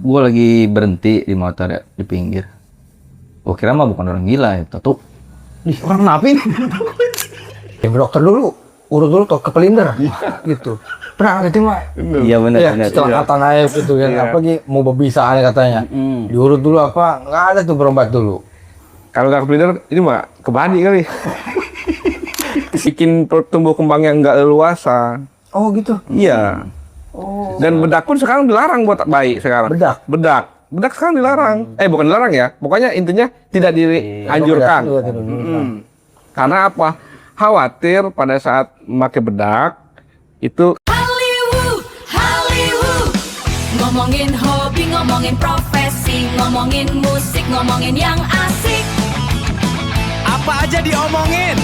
Gue lagi berhenti di motor ya, di pinggir. Gue kira mah bukan orang gila ya, tuh. Orang kenapa ini? Ya dokter dulu, urut dulu tuh ke pelinder, gitu. Pernah gitu mah? Iya benar. Ya, kecelakaan aja gitu kan, apalagi mau berbisa katanya. Diurut dulu apa? Nggak ada tuh berobat dulu. Kalau nggak ke pelinder, ini mah ke badi kali. Bikin tumbuh kembangnya nggak leluasa. Oh gitu? Iya. Oh. Dan bedak pun sekarang dilarang buat bayi sekarang. Bedak sekarang dilarang. Bukan dilarang ya. Pokoknya intinya tidak dianjurkan. Karena apa? Khawatir pada saat memakai bedak itu Hollywood. Ngomongin hobi, ngomongin profesi, ngomongin musik, ngomongin yang asik. Apa aja diomongin,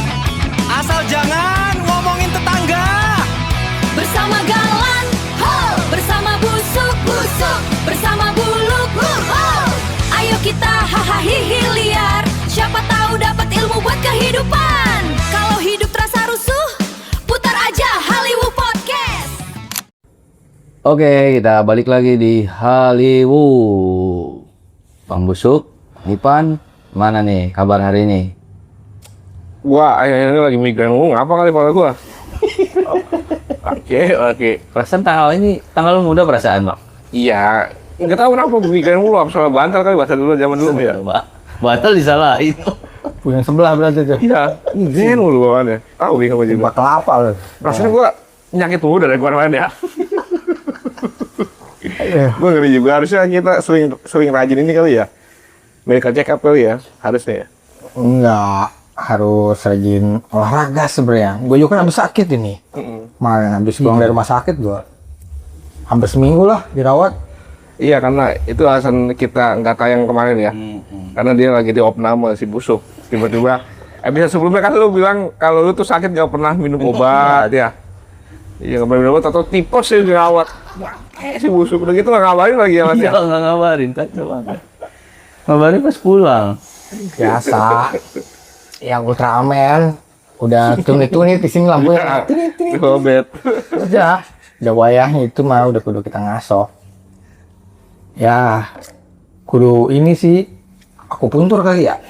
asal jangan ngomongin tetangga. Bersama Galan, ho, bersama Busuk, bersama Buluk, ho. Ayo kita hahaha hihi liar, siapa tahu dapat ilmu buat kehidupan. Kalau hidup terasa rusuh, putar aja Hollywood Podcast. Oke, kita balik lagi di Hollywood. Bang Busuk, Nipan, mana nih kabar hari ini? gua akhirnya lagi migrain ngapa kali kepala gua. Oke. Perasaan tanggal muda perasaan, Bang. Iya, nggak tahu kenapa migrain mulu, apa soal bantal kali bahasa dulu zaman dulu ya. Batal disalahin. Yang sebelah berarti tuh. Iya, migrain mulu bawaannya. Tahu bingung juga. Mbak kelapa loh. Rasanya gua nyakit mulu dari kemarin ya. Gua ngeri juga, harusnya kita sering rajin ini kali ya. Medical check up kali ya, harusnya ya. Enggak, harus rajin olahraga sebenarnya. Gue juga kan habis sakit ini. Kemarin habis pulang dari rumah sakit gue. Hampir seminggu lah dirawat. Iya, karena itu alasan kita nggak tayang kemarin ya. Karena dia lagi di opname si Busuk. Tiba-tiba episode sebelumnya kan lu bilang kalau lu tuh sakit nggak pernah minum obat ya. Iya, nggak pernah minum obat atau tipes sih dirawat. Si Busuk udah gitu nggak ngabarin lagi ya Mas ya. Iya, nggak ngabarin, kacau banget. Ngabarin pas pulang. Biasa. Yang Ultraman udah tunit-tunit di sini lampunya. Obat. Udah wayahnya itu mah udah kudu kita ngasoh. Ya, kudu ini sih akupuntur kali ya.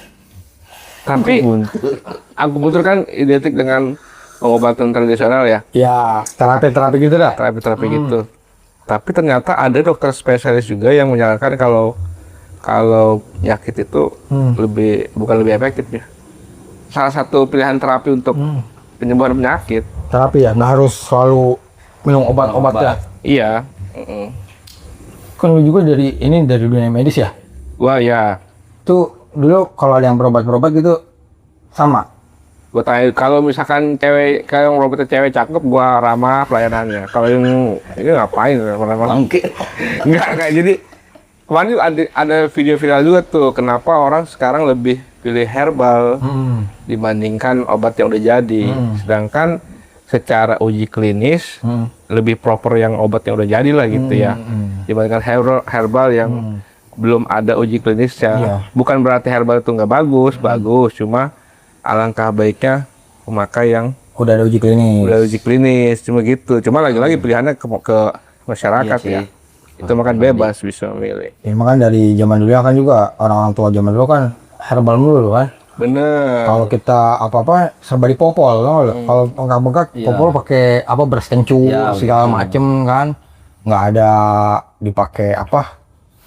Tapi akupuntur kan identik dengan pengobatan tradisional ya. Ya, terapi-terapi gitu dah. Terapi-terapi gitu. Tapi ternyata ada dokter spesialis juga yang menyarankan kalau penyakit itu bukan lebih efektif ya. Salah satu pilihan terapi untuk penyembuhan penyakit. Terapi ya, nggak harus selalu minum obat-obat ya. Iya. Kan lu juga dari dunia medis ya. Wah ya. Tuh dulu kalau ada yang berobat gitu sama. Gua tanya kalau misalkan kalau obatnya cewek cakep, gua ramah pelayanannya. Kalau yang ini ngapain? Bangke. Enggak kayak jadi. Kemarin juga ada video viral juga tuh, kenapa orang sekarang lebih pilih herbal dibandingkan obat yang udah jadi. Sedangkan secara uji klinis lebih proper yang obat yang udah jadi lah gitu ya. Dibandingkan herbal yang belum ada uji klinisnya. Bukan berarti herbal itu nggak bagus, cuma alangkah baiknya memakai yang Udah ada uji klinis. Cuma gitu. Cuma lagi-lagi pilihannya ke masyarakat Iya ya. Itu makan bebas bisa memilih. Ya makan dari zaman dulu kan juga orang tua zaman dulu kan herbal mulu kan. Bener. Kalau kita apa-apa serba dipopol, kalau bengkak-bengkak popol pakai beras kencu segala macem kan. Nggak ada dipakai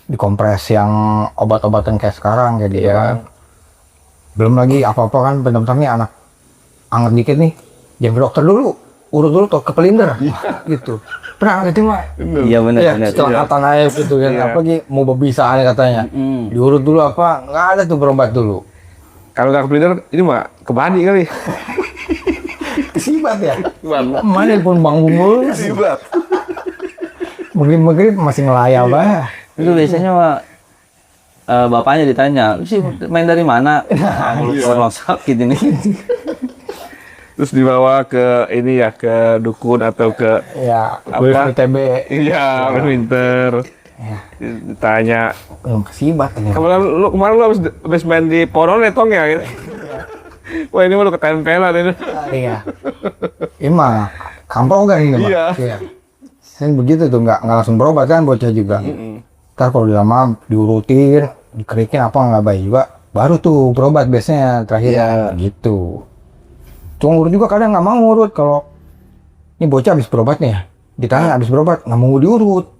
dikompres yang obat-obatan kayak sekarang kayak gitu kan. Belum lagi apa-apa kan bentar-bentarnya anak anget dikit nih, jangan ke dokter dulu, urut dulu tuh ke pelinder, gitu. Pernah gitu mah? Iya benar. Kecelakaan aja gitu kan, apalagi mau berbisa katanya. Diurut dulu nggak ada tuh berobat dulu. Kalau nggak ke pelinder, ini mah ke badi kali. Kesibat ya? Mana pun bangun mulu. Kesibat. Maghrib masih ngelayal bah. Itu biasanya mah bapaknya ditanya, "Lu sih main dari mana?" Orang sakit ini. Terus dibawa ke ini ya, ke dukun atau ke TB. Iya, winter. Ditanya, kesibat ini. kemarin lu habis main di Poron ya, Tong ya? Gitu. Wah, ini mah lu ketempelan ini. Iya. Ini mah kampung kan ini mah. Iya. Kan begitu tuh nggak langsung berobat kan bocah juga. Ntar kalau udah lama diurutin, dikerikin apa nggak baik juga, baru tuh berobat biasanya terakhir gitu. Cuma urut juga kadang nggak mau urut kalau ini bocah habis berobat nih, ditanya habis berobat nggak mau diurut.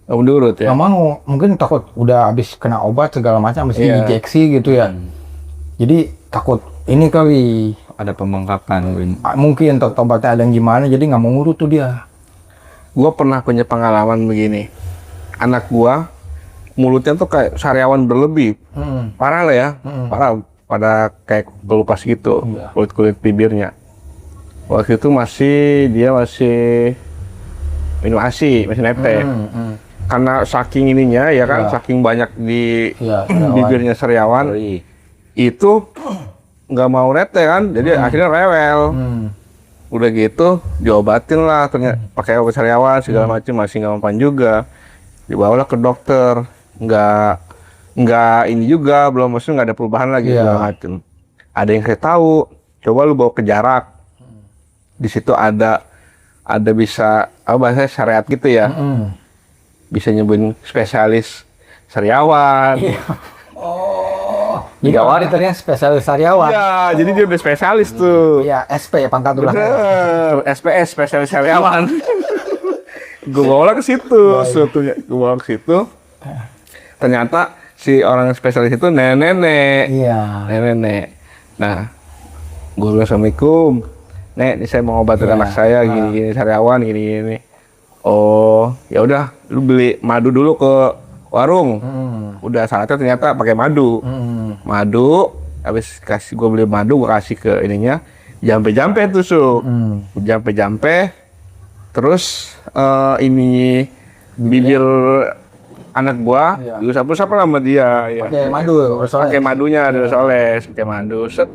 Kamu diurut ya? Nggak mau, mungkin takut udah habis kena obat segala macam, habis injeksi gitu ya. Jadi takut ini kali Ada pembengkakan. mungkin obatnya ada yang gimana, jadi nggak mau ngurut tuh dia. Gua pernah punya pengalaman begini. Anak gua mulutnya tuh kayak sariawan berlebih. Parah lah ya. Parah. Pada kayak pelupas gitu. Kulit bibirnya. Waktu itu dia masih minum ASI, masih nete. Karena saking ininya ya kan, saking banyak di bibirnya sariawan, itu nggak mau nete kan, jadi akhirnya rewel. Udah gitu diobatin lah, ternyata pakai obat sariawan segala macam, masih nggak mempan juga. Dibawalah ke dokter, nggak ini juga, belum, maksudnya nggak ada perubahan lagi segala macam. Ada yang saya tahu, coba lu bawa ke jarak, di situ ada bisa bahasanya syariat gitu ya, bisa nyembuhin spesialis sariawan. Jadi auditornya spesialis sariawan. Iya, jadi dia udah spesialis tuh. Iya, SP pangkat tulang. Bener, SPS spesialis sariawan. Gue bawa ke situ, sebetulnya gue bawa ke situ. Ternyata si orang spesialis itu nenek-nenek. Iya. Nenek-nenek. Nah, gue bilang assalamualaikum. Nek, ini saya mau obatin anak saya gini-gini sariawan gini-gini. Oh, ya udah, lu beli madu dulu ke warung. Udah syaratnya ternyata pakai madu. Madu, habis gue beli madu, gue kasih ke ininya, jampe-jampe tuh jampe-jampe, terus ini bibir anak gua, gue sapu-sapu sama dia. Pakai madu, pakai madunya, disoles, pakai madu. Set.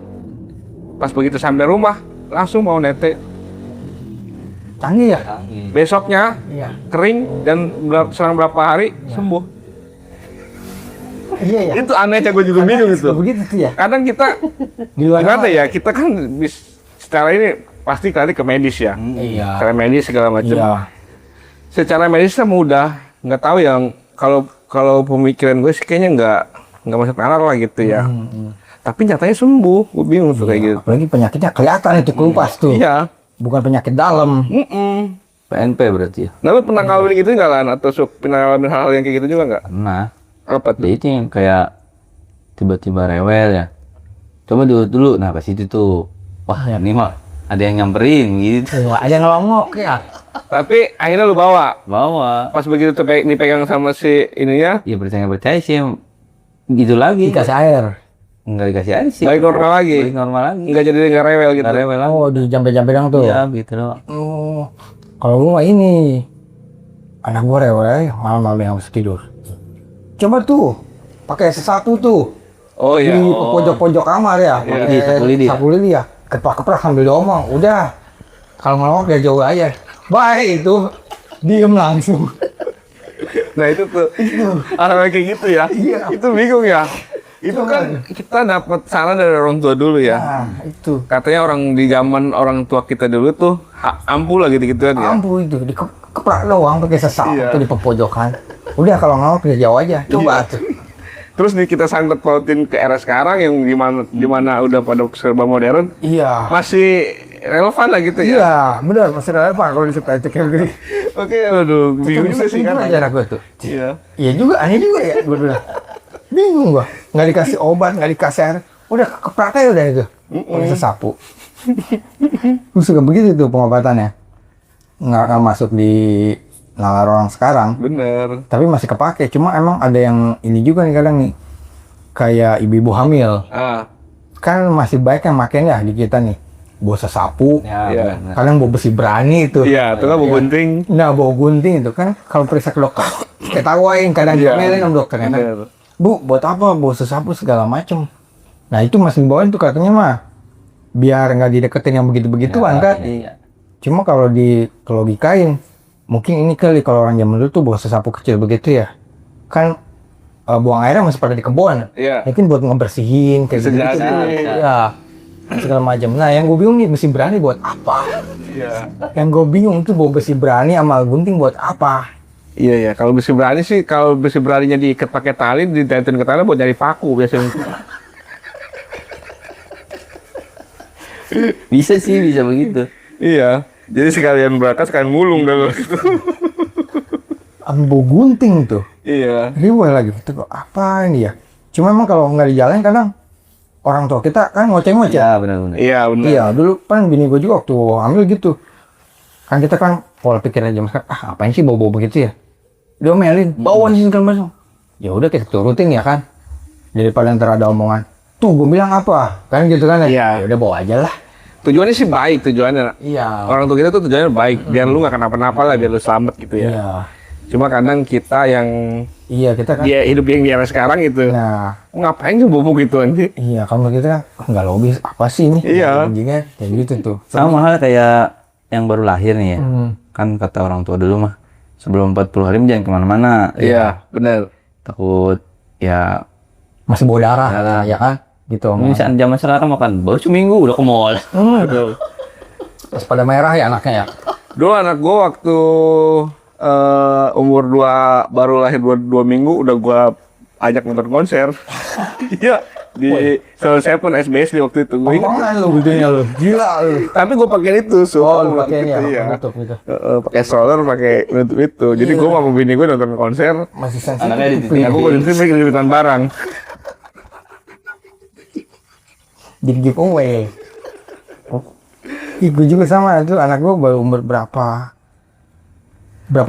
Pas begitu sampai rumah, langsung mau nete. Canggih ya? Besoknya kering dan selang berapa hari sembuh. Iya ya. Itu anehnya, gue juga bingung itu. Begitu tuh ya. Kadang kita Di luar gimana ya, kita kan secara ini pasti kali ke medis ya. Iya. Secara medis segala macam. Iya. Secara medisnya mudah, nggak tahu yang kalau pemikiran gue sih kayaknya nggak masuk nalar lah gitu ya. Tapi nyatanya sembuh, gue bingung tuh kayak gitu. Apalagi penyakitnya kelihatan itu kelupas tuh. Iya. Bukan penyakit dalam. PNP berarti ya? Nah, lu pernah ngalamin gitu nggak Lan? Atau pernah ngalamin hal-hal yang kayak gitu juga nggak? Pernah. Apa tuh? Ya itu yang kayak tiba-tiba rewel ya. Coba dulu, nah pas itu tuh, wah ini mah ada yang nyamperin gitu. Ada ngelongok ya. Tapi akhirnya lu bawa. Bawa. Pas begitu tuh dipegang sama si ininya, Ya percaya sih, gitu lagi. Dikasih air. Enggak dikasih air sih. balik normal lagi. Balik normal lagi. Nggak jadi nggak rewel gitu. Nggak rewel lagi. Oh, di jampe-jampe dong tuh. Iya gitu doang. Oh. Kalau gua mah ini anak gua rewel malam-malam yang harus tidur. Coba tuh pakai sesapu tuh. Oh iya. Di pojok-pojok kamar ya. Di sapu lidi ya? Keprak-keprak sambil diomong. Udah. Kalau ngelongok ya jauh aja. Baik itu. Diem langsung. Nah itu tuh orang kayak gitu ya. Iya. Itu bingung ya. Itu kan kita dapat saran dari orang tua dulu ya. Nah, itu. Katanya orang di zaman orang tua kita dulu tuh ampuh lah gitu-gituan ya. Ampuh itu. Dikeprak doang pakai sesapu Iya. tuh di pojokan. Udah kalau ngelongok ya jauh aja. Coba tuh. Terus nih kita sangkut pautin ke era sekarang yang dimana udah pada serba modern, Iya. masih relevan lah gitu ya. Iya, benar masih relevan kalau disukai itu kayak begini. Oke, aduh, bingung juga sih kan. aja gue tuh. Iya. Iya juga, aneh juga ya gue bilang. Bingung gua, nggak dikasih obat, nggak dikasih air, udah keprak aja udah itu, pakai sesapu. Gue suka begitu tuh pengobatannya, nggak akan masuk di nalar orang sekarang, Bener. tapi masih kepake. Cuma emang ada yang ini juga nih kadang nih, kayak ibu-ibu hamil, kan masih baik yang makanya di kita nih, bawa sesapu, Ya, Iya. benar. kadang bawa besi berani itu. Iya, itu kan mau gunting. Nah, bawa gunting itu kan kalau periksa ke dokter, ketawain kadang Iya. diomelin sama dokternya. Bener. Bu, buat apa? Bawa sesapu segala macem. Nah, itu masih dibawain tuh katanya mah biar nggak dideketin yang begitu-begituan kan. Iya. Cuma kalau logikain, mungkin ini kali kalau orang zaman dulu tuh bawa sesapu kecil begitu ya. Kan buang airnya masih pada di kebun. Iya. Mungkin buat ngebersihin kayak Bisa gitu. jadi. Ya. Segala macam. Nah, yang gue bingung nih besi berani buat apa? Iya. Yang gue bingung tuh bawa besi berani sama gunting buat apa? Iya ya, kalau besi berani sih, kalau besi beraninya diikat pakai tali, ditentuin ke tali buat nyari paku biasanya. Bisa sih, bisa begitu. Iya, jadi sekalian berangkat sekalian ngulung dulu. Ambo gunting tuh. Iya. Riweh lagi. Itu kok apa ini ya? Cuma emang kalau nggak di jalan kadang orang tua kita kan ngoceh-ngoceh. Ya benar-benar. Iya benar. Iya, dulu kan bini gue juga waktu hamil gitu. Kan kita kan pola pikirnya jam sekarang, apain sih bau-bau begitu ya? Diomelin, bauan sih segala macam. Ya udah kita turutin ya kan. Daripada ntar ada omongan, tuh gue bilang apa? Kan gitu kan ya? Iya. Ya udah bawa aja lah. Tujuannya sih baik, tujuannya. Iya. Orang tua kita tuh tujuannya baik, biar lu nggak kenapa-napa lah, biar lu selamat gitu ya. Iya. Cuma kadang kita yang Iya, kita kan. dia hidup yang biasa sekarang gitu. Nah, Ngapain sih bobo gitu anjing? iya kalau kita kan nggak logis apa sih ini? Iya. Anjingnya kayak gitu tuh. Sama hal kayak yang baru lahir nih ya. Hmm. Kan kata orang tua dulu mah, sebelum 40 hari jangan kemana-mana. Iya, benar. Takut ya. Masih bawa darah, Darah. ya kan? Gitu. Misalnya zaman sekarang makan baru seminggu udah ke mall. Pas pada merah ya anaknya ya. Dulu anak gua waktu umur 2 baru lahir 2 minggu udah gua ajak nonton konser. Iya, di selesai pun SBS di waktu itu. Gua ingat. Omongan lu gedenya lu. Gila lu. Tapi gua pakai itu, Lu pakai ini ya, iya. nutup gitu. Pakai stroller, pakai nutup itu. Jadi gua sama bini gua nonton konser. Masih sensitif. Anaknya dititipin. Aku gua dititipin barang. Jadi giveaway. Ih, gue juga sama itu anak gue baru umur berapa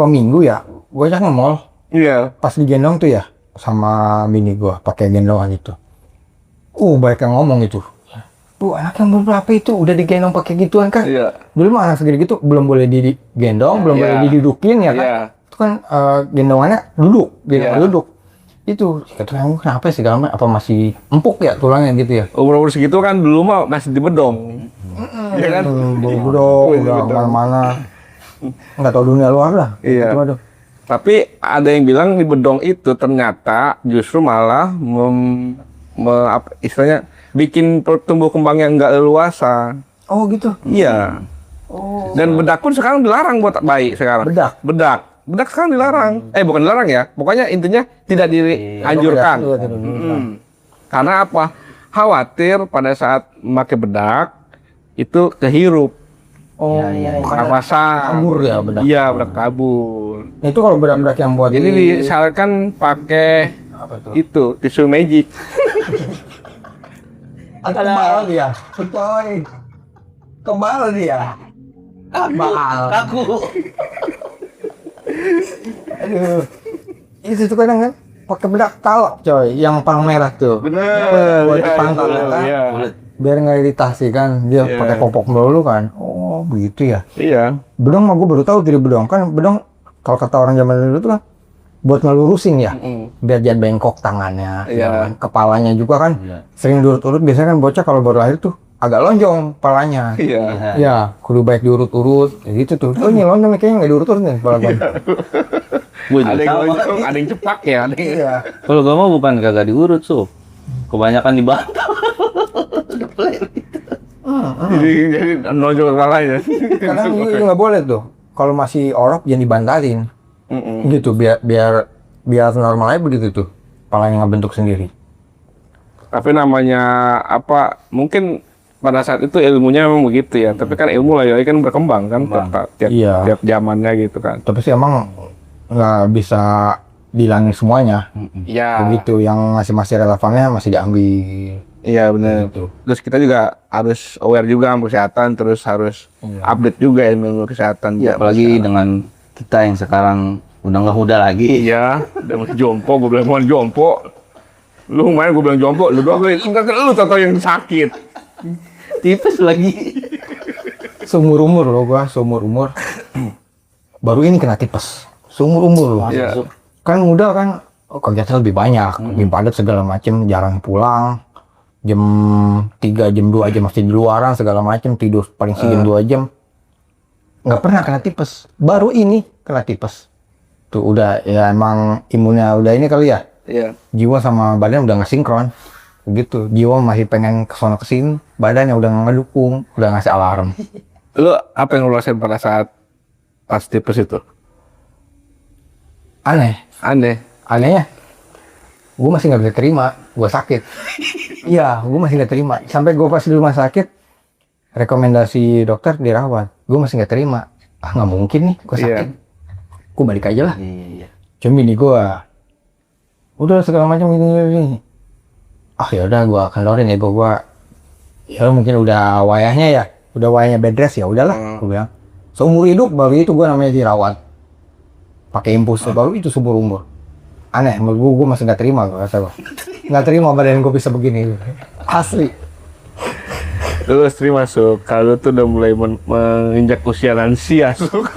minggu ya, gue ajak nge-mall Iya. pas digendong tuh ya sama bini gue pakai gendongan itu. Banyak yang ngomong itu. Bu, anak yang umur berapa itu udah digendong pakai gituan kan? Iya. Dulu mah anak segede gitu belum boleh digendong, belum Iya. boleh didudukin ya kan? Iya. Itu kan gendongannya duduk, gendongan Iya. duduk. Itu kata yang kenapa sih segala macam, apa masih empuk ya tulangnya gitu ya? Umur segitu kan dulu mah masih di bedong. Iya kan? Bodoh, udah kemana-mana. Nggak tahu dunia luar lah. Iya. Itu aduh. Tapi ada yang bilang di bedong itu ternyata justru malah istilahnya bikin tumbuh kembangnya nggak leluasa. Oh gitu. Iya. Dan bedak pun sekarang dilarang buat bayi sekarang. Bedak? Bedak sekarang dilarang. Bukan dilarang ya. Pokoknya intinya tidak dianjurkan. Karena apa? Khawatir pada saat memakai bedak itu kehirup. Pernapasan. Kabur ya bedak. Iya, bedak kabur. Itu kalau bedak-bedak yang buat Jadi disarankan pakai itu tisu magic. kebal dia. Betul. Kebal dia. Kaku. Aduh. Itu tuh kadang kan pakai bedak talak coy, yang palang merah tuh. Bener. Buat dipangkal ya kan. Iya. Biar nggak iritasi kan, dia Iya. pakai popok dulu kan. Oh begitu ya. Iya. Bedong mah gue baru tahu dari bedong kan bedong kalau kata orang zaman dulu tuh kan buat ngelurusin ya, biar jangan bengkok tangannya, Iya. kepalanya juga kan Iya. sering diurut-urut. Biasanya kan bocah kalau baru lahir tuh agak lonjong kepalanya. Iya. Ya, kudu baik diurut-urut, kayak gitu tuh. Oh ini lonjong nih, kayaknya nggak diurut-urut nih kepala gue. Gue Ada yang sama. lonjong, ada yang cepak ya. Ada yang... Iya. Kalau gua mah bukan kagak diurut, Sob. Kebanyakan dibantal. Jadi nonjol kepalanya. Kadang itu nggak boleh tuh. Kalau masih orok jangan dibantalin. Gitu biar normal aja begitu tuh. Kepalanya nggak bentuk sendiri. Tapi namanya apa? Mungkin pada saat itu ilmunya memang begitu ya. Tapi kan ilmu lah ya kan berkembang kan tiap Iya. tiap zamannya gitu kan. Tapi sih emang nggak bisa dihilangin semuanya. Iya. Begitu yang masih relevannya masih diambil. Iya benar. Gitu. Terus kita juga harus aware juga sama kesehatan, terus harus update juga ilmu kesehatan. Ya, apalagi dengan kita yang sekarang udah nggak muda lagi. Iya, udah masih jompo, gue bilang mau jompo. Lu main gue bilang jompo, lu doang enggak lu tau yang sakit. Tipes lagi. Seumur umur loh gua, seumur umur. Baru ini kena tipes. Seumur umur loh. Iya. Kan muda kan kegiatan lebih banyak, lebih padat segala macem, jarang pulang. Jam 3, jam 2 aja masih di luaran segala macem, tidur paling sih jam 2 jam. Nggak pernah kena tipes. Baru ini kena tipes. Tuh udah ya emang imunnya udah ini kali ya. Iya. Jiwa sama badan udah nggak sinkron. Begitu. Jiwa masih pengen kesana kesini, badannya udah nggak ngedukung, udah ngasih alarm. Lu apa yang lu rasain pada saat pas tipes itu? Aneh. Anehnya, gue masih nggak bisa terima, gue sakit. Iya, gue masih nggak terima. Sampai gue pas di rumah sakit, rekomendasi dokter dirawat, gue masih nggak terima. Ah nggak mungkin nih, gue sakit. Gue balik aja lah. Iya. Cuma ini gue, udah segala macam ini. Ah ya udah, gue kendorin ibu gue. Ya mungkin udah wayahnya ya, udah wayahnya bed rest ya udahlah, gue bilang. Seumur hidup baru itu gue namanya dirawat. Pakai infus baru itu seumur umur. Aneh, menurut gue masih nggak terima, nggak terima badan gue bisa begini, asli. Lu terima masuk, kalau tuh udah mulai menginjak usia lansia Suk.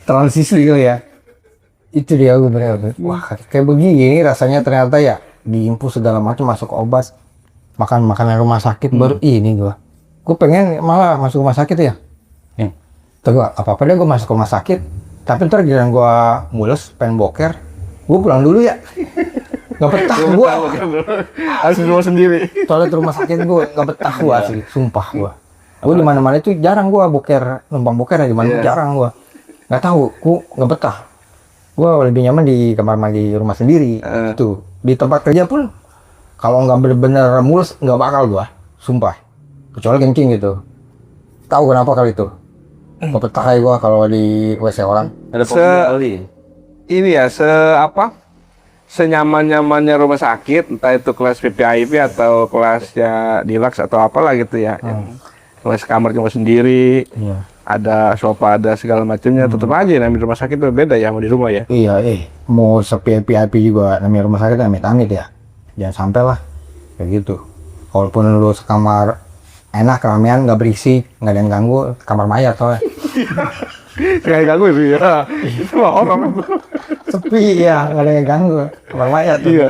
Transisi kali ya, itu dia gue bener. Wah kayak begini rasanya ternyata ya, diinfus segala macam, masuk obat, makan makanan rumah sakit baru ini gue pengen malah masuk rumah sakit ya. Tuh gue apa deh gue masuk rumah sakit, tapi ntar giliran gue mules pengen boker, gue pulang dulu ya. Nggak betah gue. Harus di rumah sendiri. Toilet rumah sakit gue nggak betah gue asli, sumpah gue. Gue di mana-mana itu jarang gue boker, numpang boker di mana jarang gue. Nggak tahu, gue nggak betah. Gue lebih nyaman di kamar mandi rumah sendiri. Tuh di tempat kerja pun kalau nggak bener-bener mulus nggak bakal gue, sumpah. Kecuali kencing gitu. Tahu kenapa kali itu? Nggak betah kayak gue kalau di WC orang. Ada kali. Ini ya, senyaman-nyamannya rumah sakit, entah itu kelas PPIP atau kelasnya deluxe atau apalah gitu ya. Kelas kamar cuma sendiri, ada sofa, ada segala macamnya, tetap aja namanya rumah sakit itu beda ya sama di rumah ya. Iya, mau se-PPIP juga namanya rumah sakit amit-amit ya. Jangan sampai lah kayak gitu. Walaupun lu sekamar enak, keramaian, nggak berisik, nggak ada yang ganggu, kamar mayat soalnya. Kayak ganggu itu ya. Itu mah orang. Sepi ya, nggak ada yang ganggu, kamar mayat tuh. Iya.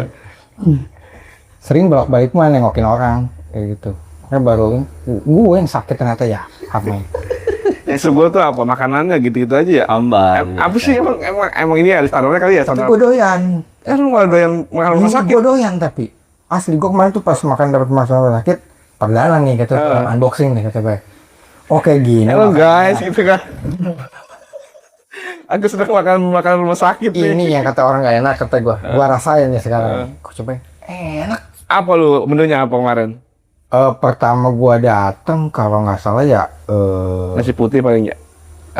Sering bolak-balik mah nengokin orang kayak gitu. Kan baru gue yang sakit ternyata ya, apa? Yang sebuah tuh apa makanannya gitu-gitu aja ya. Ambar. Apa sih emang ini ada standarnya kali ya Tapi standar. gue doyan. Lu malah doyan makan rumah sakit. Gue doyan tapi asli gue kemarin tuh pas makan dapat masalah sakit, perdana nih kata unboxing nih kata gue. Oke gini. Halo guys, gitu kan. Aku sedang makan rumah sakit nih. Ini yang kata orang gak enak kata gue. Gue rasain ya sekarang. Gue cobain. Enak. Apa lu menunya apa kemarin? Pertama gua datang kalau nggak salah ya Nasi putih paling ya.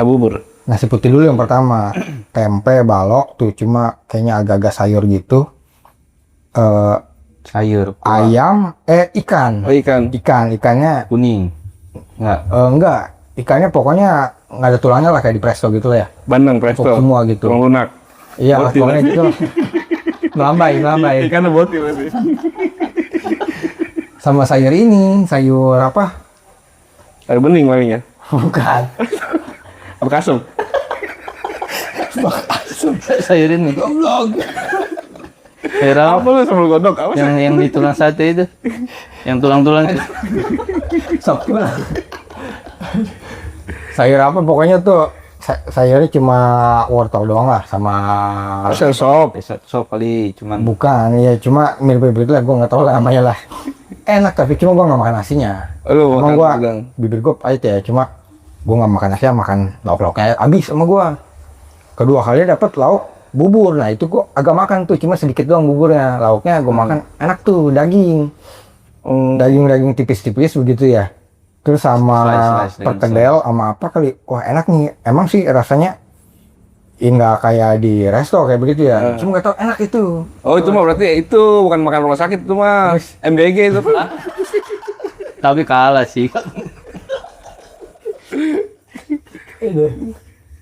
Bubur. nasi putih dulu yang pertama. Tempe, balok tuh cuma kayaknya agak-agak sayur gitu. Sayur. Ayam, ikan. Oh ikan. Ikannya Kuning. enggak. Ikannya pokoknya nggak ada tulangnya lah kayak di presto gitu lah ya. Bandeng presto. Semua gitu. Tulang lunak. Iya, Botil. pokoknya gitu lah. Melambai. Ikannya botil berarti. Sama sayur ini, sayur apa? Sayur bening paling ya. Bukan. Apa kasum? Sayur ini. Goblok. Hera. Apa lu sambal godok? Apa sih? Yang di tulang sate itu. Yang tulang-tulang itu. Sop gimana? Sayur apa pokoknya tuh sayurnya cuma wortel doang lah sama Harusnya sop. Sop kali cuman. bukan ya cuma mirip-mirip itu lah gue nggak tahu lah namanya lah. Enak tapi cuma gue nggak makan nasinya. Lu Emang makan gue udang. bibir gue aja ya cuma gue nggak makan nasinya, makan lauk-lauknya habis sama gue. Kedua kali dapet lauk bubur, nah itu gue agak makan tuh cuma sedikit doang buburnya, lauknya gue makan enak tuh daging. Daging tipis-tipis begitu ya. Terus sama Slice dengan perkedel sama apa kali, wah enak nih. Emang sih rasanya nggak kayak di resto kayak begitu ya. Cuma nggak tahu enak itu. Oh itu mah berarti itu bukan makan rumah sakit, itu mah MBG itu. Tapi kalah sih.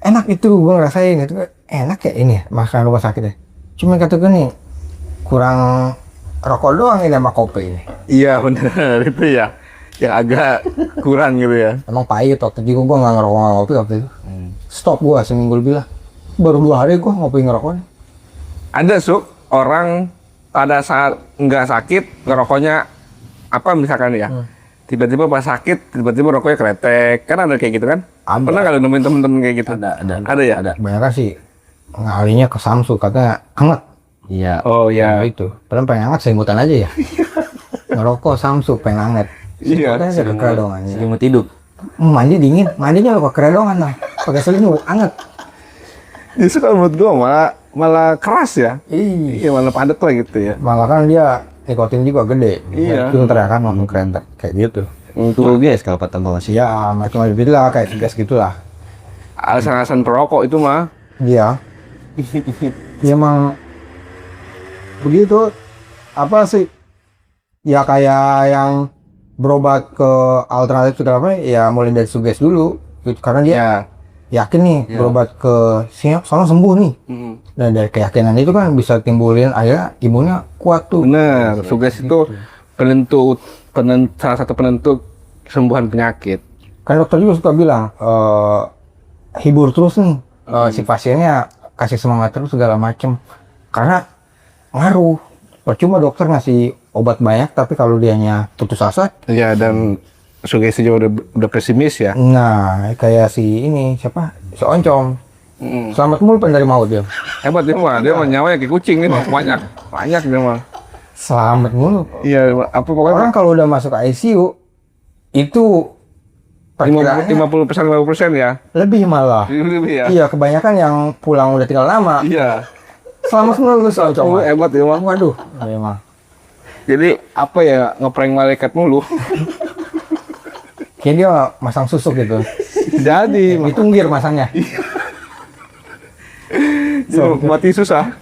Enak itu gue ngerasain itu enak ya ini makan rumah sakit ya. Cuma kata gue nih kurang rokok doang ini sama kopi ini. Iya benar itu ya. Yang agak kurang gitu ya. Emang pahit waktu itu gue nggak ngerokok ngopi waktu itu. Stop gue seminggu lebih lah. Baru 2 hari gue ngopi ngerokoknya. Ada orang pada saat nggak sakit ngerokoknya apa misalkan ya. Tiba-tiba pas sakit tiba-tiba rokoknya kretek. Kan ada kayak gitu kan? Ada. Pernah nggak lu nemuin temen-temen kayak gitu? Ada ya? Ada. Kebanyakan sih ngalinya ke Samsu katanya hangat. Iya. Oh Ya ya. itu. Padahal pengen hangat selimutan aja ya. Ngerokok Samsu pengen hangat. Iya. Katanya ada keredongan. Selimut hidup. Mandi dingin, mandinya pakai keredongan lah. Pakai selimut hangat. Justru kalau menurut gua malah keras ya. Iya. Iya, malah padat lah gitu ya. Malah kan dia nikotin juga gede. Iya. Filter ya kan waktu kereta kayak gitu. Untuk guys kalau patah bawah sih. Ya macam-macam lah kayak gas gitulah. Alasan-alasan perokok itu mah. Iya. Ya emang begitu. Apa sih? Ya kayak yang berobat ke alternatif segala macam ya mulai dari suges dulu gitu. Karena dia yakin nih berobat ke sini soalnya sembuh nih. Dan dari keyakinan itu kan bisa timbulin akhirnya imunnya kuat tuh. Bener, suges itu salah satu penentu kesembuhan penyakit. Kan dokter juga suka bilang hibur terus nih si pasiennya, kasih semangat terus segala macem karena ngaruh. Percuma dokter ngasih obat banyak tapi kalau dianya putus asa. Iya, dan sugesti juga udah pesimis ya. Nah kayak si ini siapa, si Oncom. Selamat mulu dari maut dia. Hebat dia mah nyawanya kayak kucing nih mah, banyak dia mah. Selamat mulu. Iya, apa pokoknya Orang kalau udah masuk ICU itu 50% ya. lebih malah. Lebih ya. Iya, kebanyakan yang pulang udah tinggal lama. Iya. Selamat mulu si Oncom. Hebat dia mah. Waduh, memang. Jadi apa ya, ngeprank malaikat mulu. Kayak dia masang susuk gitu. Jadi Ditunggir masangnya. mati susah.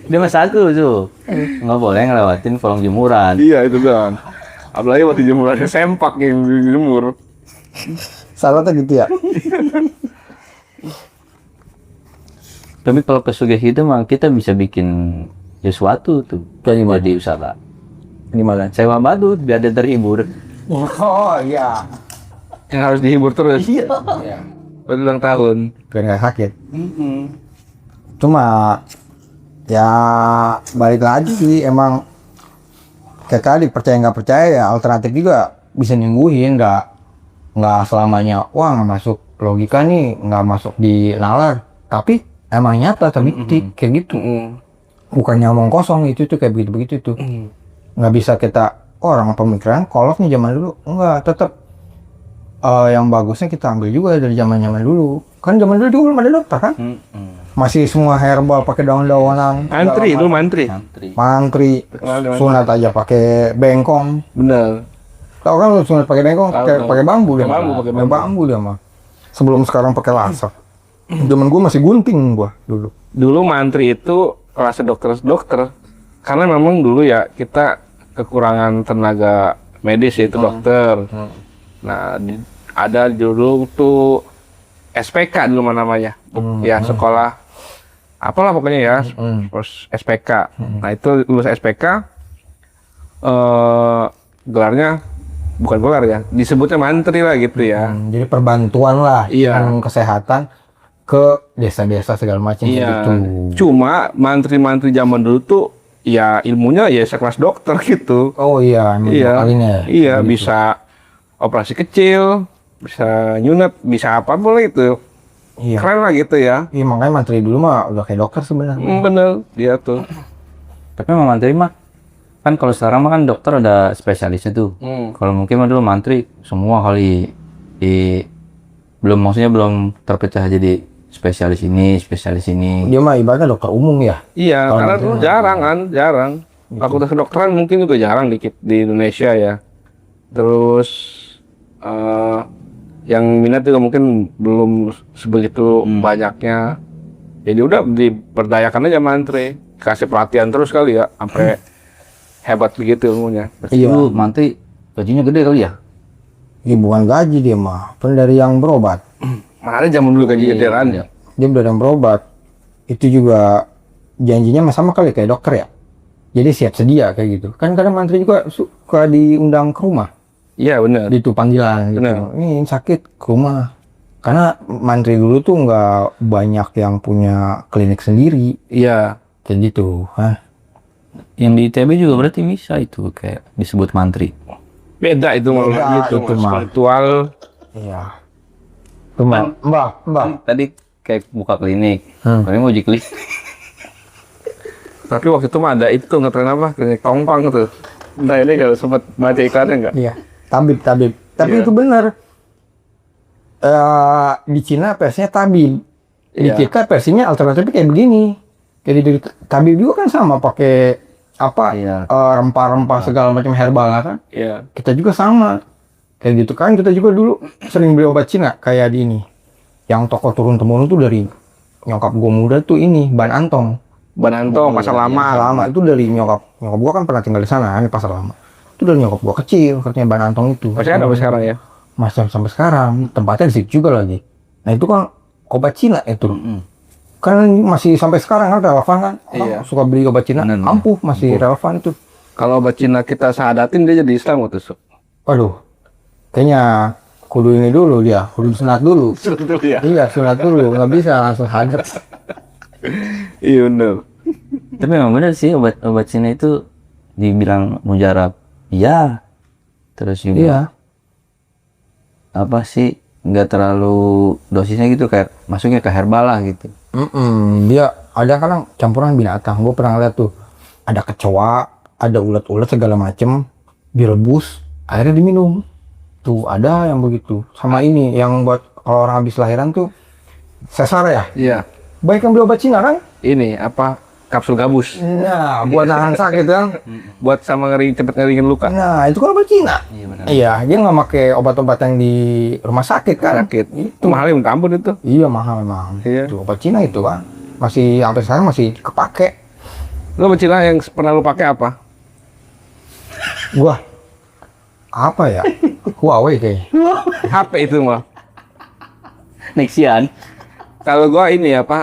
Dia mas aku tuh nggak boleh ngelewatin kolong jemuran. Iya itu kan. Apalagi waktu jemurannya sempak yang dijemur. Salahnya gitu ya. Tapi kalau ke sugesti itu mah kita bisa bikin sesuatu tuh. Jadi usaha. Gimana? Sewa badut biar dia terhibur. Oh iya. Yang harus dihibur terus. Iya. Iya. Berulang tahun. Biar nggak sakit. Cuma ya balik lagi sih emang kayak tadi percaya nggak percaya ya alternatif juga bisa nyembuhin nggak selamanya wah nggak masuk logika nih nggak masuk di nalar tapi emang nyata terbukti kayak gitu bukannya omong kosong itu tuh kayak begitu tuh nggak bisa kita orang pemikiran kolot nih zaman dulu enggak tetap yang bagusnya kita ambil juga dari zaman dulu kan zaman dulu belum ada dokter kan masih semua herbal pakai daun-daunan mantri sunat aja pakai bengkong Bener. tahu kan lu sunat pakai bengkong pakai bambu dia Pakai bambu dia mah sebelum sekarang pakai laser zaman gua masih gunting gua Dulu mantri itu rasa dokter karena memang dulu ya kita kekurangan tenaga medis yaitu dokter. Nah ada dulu tuh SPK dulu namanya ya sekolah apalah pokoknya ya terus SPK. Nah itu lulus SPK gelarnya bukan gelar ya disebutnya mantri lah gitu ya. jadi perbantuan lah Iya. yang kesehatan ke desa-desa segala macam Iya. gitu. Cuma mantri-mantri zaman dulu tuh ya ilmunya ya sekelas dokter gitu. Oh iya, emang kalinya. Iya, bisa operasi kecil, bisa nyunat, bisa apa boleh itu. Iya. Keren lah gitu ya. Iya makanya mantri dulu mah udah kayak dokter sebenarnya. Bener, dia tuh. Tapi memang mantri mah kan kalau sekarang mah kan dokter ada spesialisnya tuh. Kalau mungkin mah dulu mantri semua kali maksudnya belum terpecah jadi spesialis ini. Dia mah ibaratnya dokter umum ya. Iya, Kalau karena mantri dulu mah jarang. Fakultas kedokteran mungkin juga jarang dikit di Indonesia ya. Terus yang minat juga mungkin belum sebegitu banyaknya. Jadi udah diperdayakan aja mantri, kasih perhatian terus kali ya, sampai hebat begitu ilmunya. Iya. Dulu mantri gajinya gede kali ya. Iya bukan gaji dia mah, kan dari yang berobat. Mana zaman dulu gaji gede kan ya? Dia dari yang berobat. Itu juga janjinya sama kali kayak dokter ya. Jadi siap sedia kayak gitu. Kan kadang mantri juga suka diundang ke rumah. Iya benar. Itu panggilan gitu. Bener. Ini sakit ke rumah. Karena mantri dulu tuh nggak banyak yang punya klinik sendiri. Iya. Kayak gitu. Hah? Yang di ITB juga berarti bisa itu kayak disebut mantri. Beda itu malah Beda gitu. itu mah. Spiritual. Iya. Mbak. Tadi kayak buka klinik. Kalian mau uji klinik. Tapi waktu itu mah ada itu ngetren apa? Klinik Tongpang tuh. Nah ini kalau sempat baca iklannya nggak? Iya. Tabib. Tapi Iya. itu benar. Di Cina PS-nya tabib. Di Iya. kita versinya alternatifnya kayak begini. Kayak di Tabib juga kan sama pakai apa Iya. rempah-rempah segala macam herbal kan. Iya. Kita juga sama. Kayak gitu kan kita juga dulu sering beli obat Cina kayak di ini. Yang toko turun temurun tuh dari nyokap gue muda tuh ini Ban Antong. Ban Antong, Pasar Lama. Lama itu dari nyokap gua kan pernah tinggal di sana di Pasar Lama. Itu dari nyokap gua kecil katanya Ban Antong itu. Masih ada sampai sekarang ya? Masih sampai sekarang. Tempatnya di situ juga lagi. Nah itu kan obat Cina itu. Kan masih sampai sekarang kan relevan kan. Orang Iya. suka beli obat Cina Bener. ampuh masih relevan itu. Kalau obat Cina kita sahadatin dia jadi Islam waktu itu. Waduh. Kayaknya kudu ini dulu dia, kudu sunat dulu. ya? Iya, sunat dulu, nggak bisa langsung hadap. Iya bener. Tapi memang benar sih obat Cina itu dibilang mujarab. Iya. Terus juga Iya. apa sih nggak terlalu dosisnya gitu kayak masuknya ke herbal lah gitu. Dia ada kadang campuran binatang. Gue pernah lihat tuh, ada kecoa, ada ulat-ulat segala macem, direbus, akhirnya diminum. Tuh ada yang begitu. Sama ini yang buat kalau orang habis lahiran tuh sesar ya. Iya. Baik kan beli obat Cina kan? Ini apa? Kapsul gabus. Nah, buat nahan sakit kan. Buat sama cepet ngeringin luka. Nah, itu kan obat Cina. Iya benar. Iya, dia nggak pakai obat-obat yang di rumah sakit kan. Sakit. Itu mahal minta ampun itu. Iya mahal memang. Iya. Itu obat Cina itu kan. Masih sampai sekarang masih kepake. Lo obat Cina yang pernah lo pakai apa? Gua apa ya? Huawei kayaknya. HP itu mah. Nexian. Kalau gua ini apa?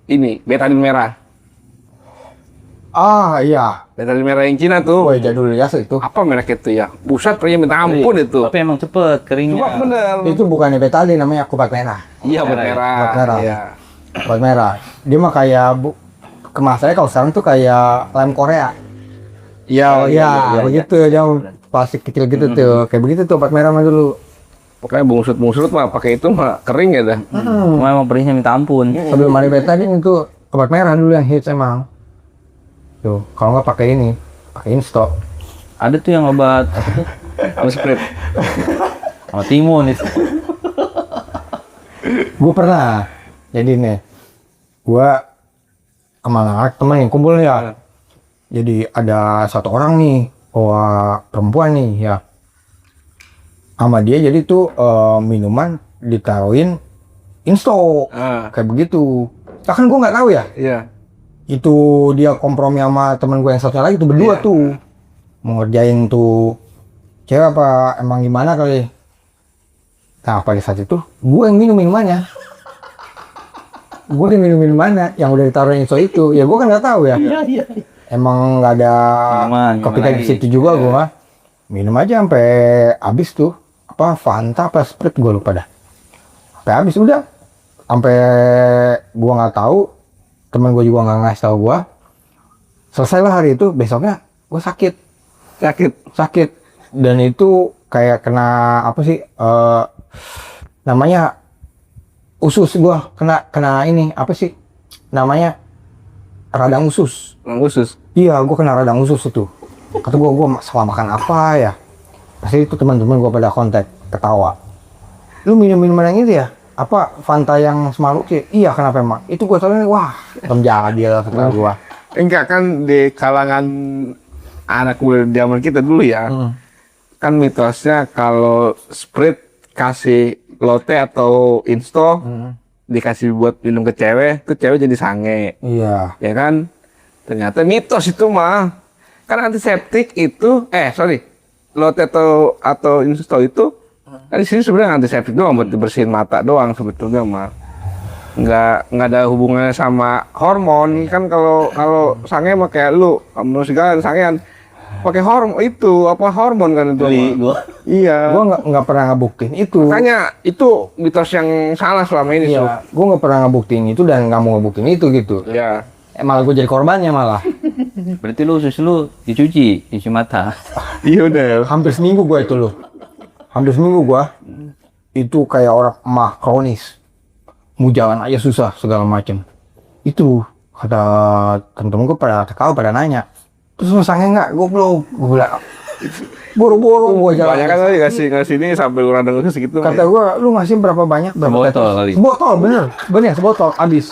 Ini betadine merah. Ah iya. Betadine merah yang Cina tuh. Woi jadul ya itu. Apa merek itu ya? Buset, pokoknya minta ampun itu. Tapi emang cepet keringnya. Cuma bener. Itu bukannya betadine namanya obat merah. Iya obat merah. Obat merah. Iya. Obat merah. Dia mah kayak kemasannya kalau sekarang tuh kayak lem Korea. Iya, Iya, begitu dia plastik kecil gitu tuh. Kayak begitu tuh obat merah mah dulu. Pokoknya bungsut-bungsut mah pakai itu mah kering ya dah. Cuma emang perihnya minta ampun. Sebelum ada betadine itu obat merah dulu yang hits emang. Tuh, kalau nggak pakai ini, pakai Insto. Ada tuh yang obat apa tuh? Sama Sprite. Sama timun itu. Gue pernah. Jadi nih, gue sama anak temen yang kumpul ya. Jadi ada satu orang nih, perempuan nih ya. Sama dia jadi tuh minuman ditaruhin Insto. Kayak begitu. Nah, kan gue nggak tahu ya. Iya. Itu dia kompromi sama temen gue yang satunya lagi tuh berdua tuh. Mau ngerjain tuh cewek apa emang gimana kali. Nah pada saat itu gue yang minum minumannya. Gue yang minum minumannya yang udah ditaruhin Insto itu. Ya gue kan nggak tahu ya. Emang nggak ada Minuman, kepikiran di lagi. situ juga gue mah. Minum aja sampai habis tuh. Apa Fanta apa Sprite gue lupa dah. Sampai habis udah. Sampai gue nggak tahu. Temen gue juga nggak ngasih tahu gue. Selesailah hari itu, besoknya gue sakit. Sakit. Dan itu kayak kena apa sih? Namanya usus gue kena ini apa sih? Namanya radang usus. Khusus. Iya, gue kena radang usus itu. Kata gue salah makan apa ya? Pasti itu teman-teman gue pada kontak ketawa. Lu minum minuman yang itu ya? Apa Fanta yang semalu sih? Iya, kenapa emang? Itu gue soalnya wah, jadi lah kata gue. Enggak kan di kalangan anak muda zaman kita dulu ya. Kan mitosnya kalau Sprite kasih lote atau Insto dikasih buat minum ke cewek, tuh cewek jadi sange. Iya. Ya kan? Ternyata mitos itu mah. Kan antiseptik itu lote atau Insto itu kan di sini sebenarnya antiseptik doang buat dibersihin mata doang sebetulnya mah. Nggak ada hubungannya sama hormon. Kan kalau sange mah kayak lu menurut segala sangean pakai hormon kan itu mah. Gua. Iya. Gue nggak pernah ngebuktiin itu. Makanya itu mitos yang salah selama ini. Iya. Gue nggak pernah ngebuktiin itu dan nggak mau ngebuktiin itu gitu. Iya. Malah gue jadi korbannya malah. Berarti lu usus lu cuci mata. Iya udah. Hampir seminggu gue itu loh. Hampir seminggu gue itu kayak orang mah kronis. Mau jalan aja susah segala macem. Itu kata temen-temen gue pada nanya. Terus lu sange nggak? Gue belum. Gue bilang Buru-buru gua jalan. Banyak kan tadi ngasih ini sampai kurang denger segitu. Kata gua, lu ngasih berapa banyak? Berapa Sebotol tetes? kali. Sebotol, bener, sebotol, habis.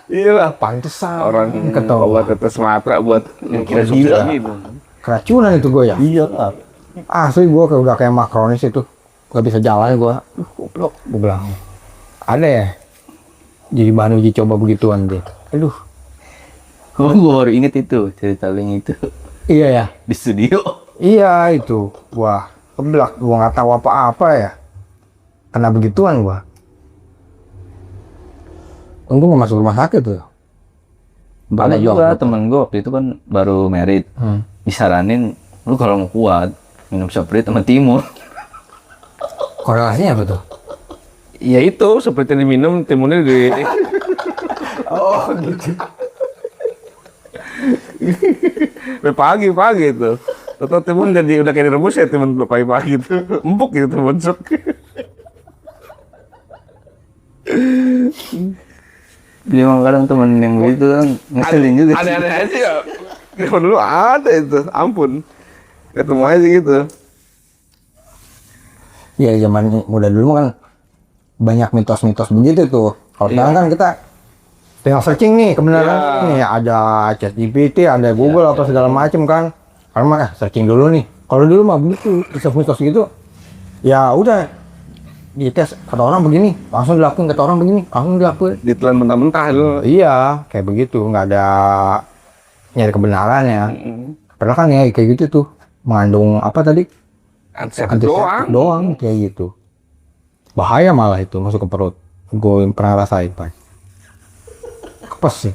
Iya lah. Pantesan. Orang ketawa. obat tetes mata buat yang kira gila gitu. Keracunan itu gua ya. Iya lah. Asli gua udah kayak makronis itu. Gak bisa jalan gua. Goblok, gua bilang. Ada ya? Jadi bahan uji coba begituan deh. Aduh. Gue baru inget itu cerita Link itu Iya ya. di studio. Iya itu. Wah, keblak. Gua nggak tahu apa-apa ya. Kena begituan gua. Untung gak masuk rumah sakit tuh. Ada juga temen gue waktu itu kan baru married. Disaranin, lu kalau mau kuat minum Sprite sama timun. Korelasinya apa tuh? Ya itu seperti diminum timunnya di Oh gitu. pagi itu. Atau timun jadi udah kayak direbus ya timun pagi-pagi itu. Empuk gitu timun sok. Dia emang kadang temen yang begitu kan ngeselin juga sih. Aneh-aneh aja ya. Kalau dulu ada itu, ampun. Ketemu aja gitu. Iya zaman muda dulu kan banyak mitos-mitos begitu tuh. Kalau sekarang kan kita tinggal searching nih kebenaran nih, ada ChatGPT, ada Google apa segala macem kan. Karena mah searching dulu nih. Kalau dulu mah begitu, mitos-mitos gitu. Ya udah dites kata orang begini, langsung dilakuin, kata orang begini, langsung dilakuin. Ditelan mentah-mentah dulu. Iya, kayak begitu, nggak ada nyari kebenarannya. Padahal kan ya kayak gitu tuh, mengandung apa tadi? Antiseptik doang. Doang kayak gitu. Bahaya malah itu masuk ke perut. Gue pernah rasain, Pak. Kepes sih.